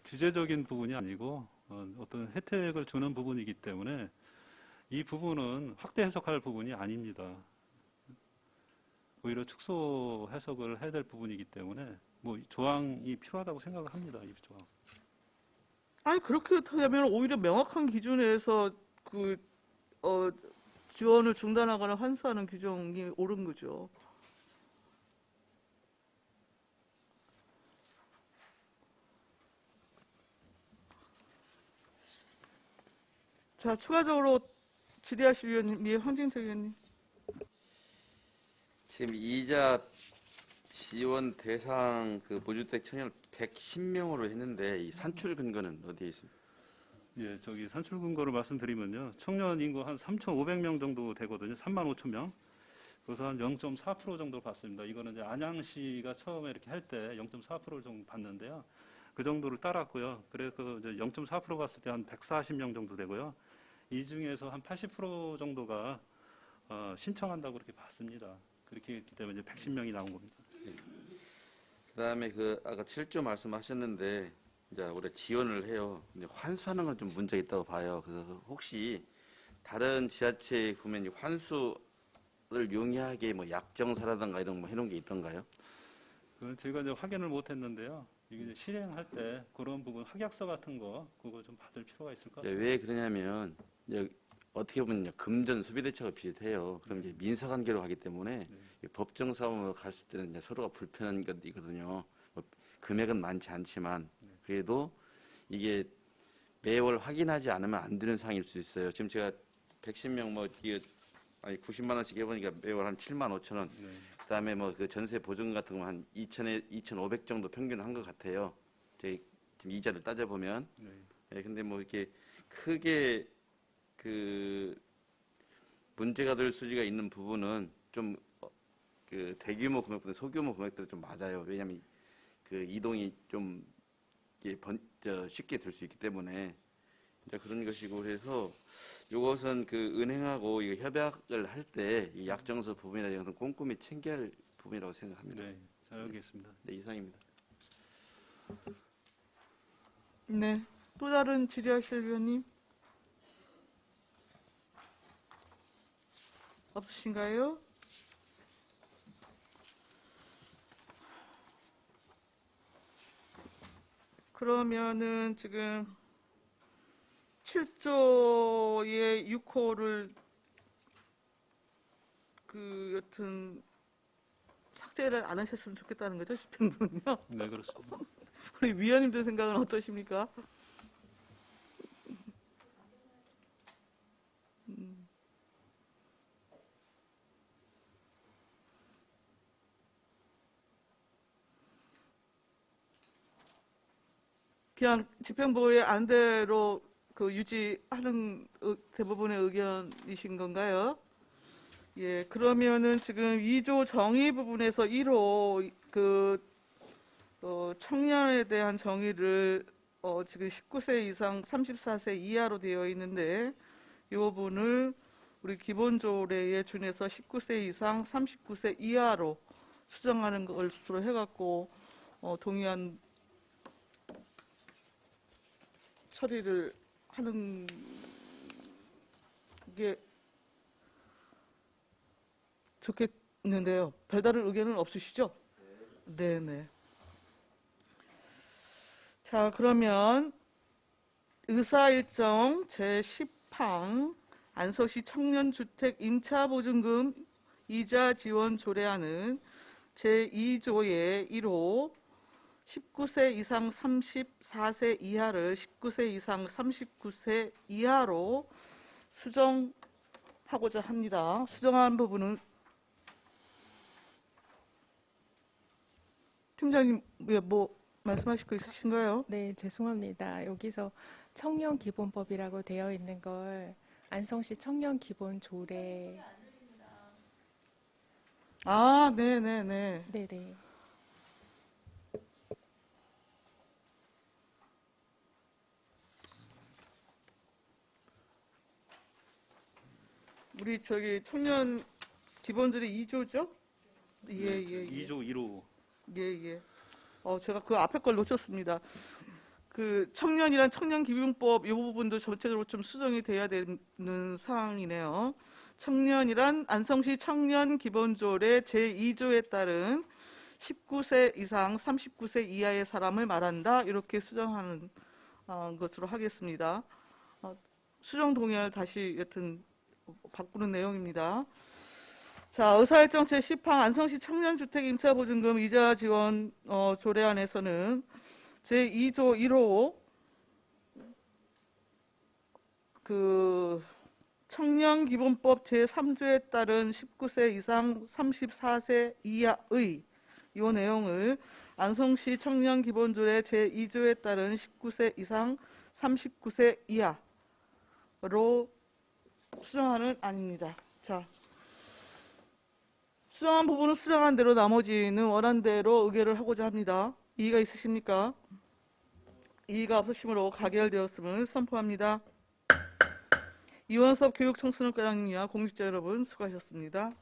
Speaker 2: 규제적인 부분이 아니고 어떤 혜택을 주는 부분이기 때문에 이 부분은 확대 해석할 부분이 아닙니다. 오히려 축소 해석을 해야 될 부분이기 때문에 뭐 조항이 필요하다고 생각을 합니다. 이 조항.
Speaker 1: 아니 그렇게 되면 오히려 명확한 기준에서 지원을 중단하거나 환수하는 규정이 옳은 거죠. 자, 추가적으로 질의하실 위원님, 황진태 의원님.
Speaker 4: 지금 이자 지원 대상 그 무주택 청년을 110명으로 했는데 이 산출 근거는 어디에 있습니까?
Speaker 2: 예, 저기 산출 근거를 말씀드리면요. 청년 인구 한 3,500명 정도 되거든요. 35,000명. 그래서 한 0.4% 정도 봤습니다. 이거는 이제 안양시가 처음에 이렇게 할 때 0.4%를 좀 봤는데요. 그 정도를 따랐고요. 그래서 이제 0.4% 봤을 때 한 140명 정도 되고요. 이 중에서 한 80% 정도가 신청한다고 그렇게 봤습니다. 그렇게 했기 때문에 이제 110명이 나온 겁니다.
Speaker 4: 그다음에 그 아까 7조 말씀하셨는데 이제 올해 지원을 해요. 근데 환수하는 건 좀 문제가 있다고 봐요. 그래서 혹시 다른 지자체에 보면 이 환수를 용이하게 뭐 약정사라든가 이런 뭐 해놓은 게 있던가요?
Speaker 2: 그건 제가 이제 확인을 못했는데요. 이게 이제 실행할 때 그런 부분 확약서 같은 거 그거 좀 받을 필요가 있을 것 같습니다.
Speaker 4: 왜 그러냐면 이제 어떻게 보면 이제 금전 소비대처가 비슷해요. 그럼 이제 민사관계로 가기 때문에 법정 싸움으로 갔을 때는 이제 서로가 불편한 것이거든요. 뭐 금액은 많지 않지만 그래도 이게 매월 확인하지 않으면 안 되는 상황일 수 있어요. 지금 제가 110명 뭐 이게 90만 원씩 해보니까 매월 한 7만 5천 원.
Speaker 2: 네.
Speaker 4: 그다음에 뭐 그 전세 보증 같은 거 한 2,000에 2,500 정도 평균 한 것 같아요. 저희 지금 이자를 따져보면.
Speaker 2: 네.
Speaker 4: 예, 근데 뭐 이렇게 크게 그 문제가 될 수지가 있는 부분은 좀 그 대규모 금액보다 소규모 금액들은 좀 맞아요. 왜냐하면 그 이동이 좀 이게 쉽게 될 수 있기 때문에 이제 그런 것이고 그래서 이것은 그 은행하고 이거 협약을 할 때 이 약정서 부분이나 이런 것은 꼼꼼히 챙겨야 할 부분이라고 생각합니다.
Speaker 2: 네, 잘 알겠습니다.
Speaker 4: 네, 이상입니다.
Speaker 1: 네. 또 다른 질의하실 위원님? 없으신가요? 그러면은 지금 7조의 6호를 여튼 삭제를 안 하셨으면 좋겠다는 거죠, 집행부는요?
Speaker 2: 네, 그렇습니다.
Speaker 1: 우리 위원님들 생각은 어떠십니까? 그냥 집행부의 안대로 유지하는 대부분의 의견이신 건가요? 예, 그러면은 지금 2조 정의 부분에서 1호 청년에 대한 정의를 지금 19세 이상 34세 이하로 되어 있는데 이 부분을 우리 기본조례에 준해서 19세 이상 39세 이하로 수정하는 것으로 해갖고 동의안 처리를 하는 게 좋겠는데요. 별다른 의견은 없으시죠? 네네. 자, 그러면 의사일정 제10항 안성시 청년주택 임차보증금 이자 지원 조례안은 제2조의 1호 19세 이상 34세 이하를 19세 이상 39세 이하로 수정하고자 합니다. 수정한 부분은 팀장님 뭐 말씀하실 거 있으신가요?
Speaker 5: 네, 죄송합니다. 여기서 청년기본법이라고 되어 있는 걸 안성시 청년기본조례.
Speaker 1: 아, 네네네.
Speaker 5: 네네.
Speaker 1: 우리 청년 기본들이 2조죠? 예.
Speaker 2: 2조 1호.
Speaker 1: 예. 제가 그 앞에 걸 놓쳤습니다. 청년이란 청년기본법 이 부분도 전체적으로 좀 수정이 돼야 되는 사항이네요. 청년이란 안성시 청년기본조례 제2조에 따른 19세 이상 39세 이하의 사람을 말한다. 이렇게 수정하는 것으로 하겠습니다. 수정 동의안을 다시 여튼 바꾸는 내용입니다. 자, 의사일정 제10항 안성시 청년주택 임차보증금 이자 지원 조례안에서는 제2조 1호 청년기본법 제3조에 따른 19세 이상 34세 이하의 이 내용을 안성시 청년기본조례 제2조에 따른 19세 이상 39세 이하로 수정하는 안입니다. 자, 수정한 부분은 수정한 대로 나머지는 원한 대로 의결을 하고자 합니다. 이의가 있으십니까? 이의가 없으시므로 가결되었음을 선포합니다. 이원섭 교육청소년과장님과 공직자 여러분 수고하셨습니다.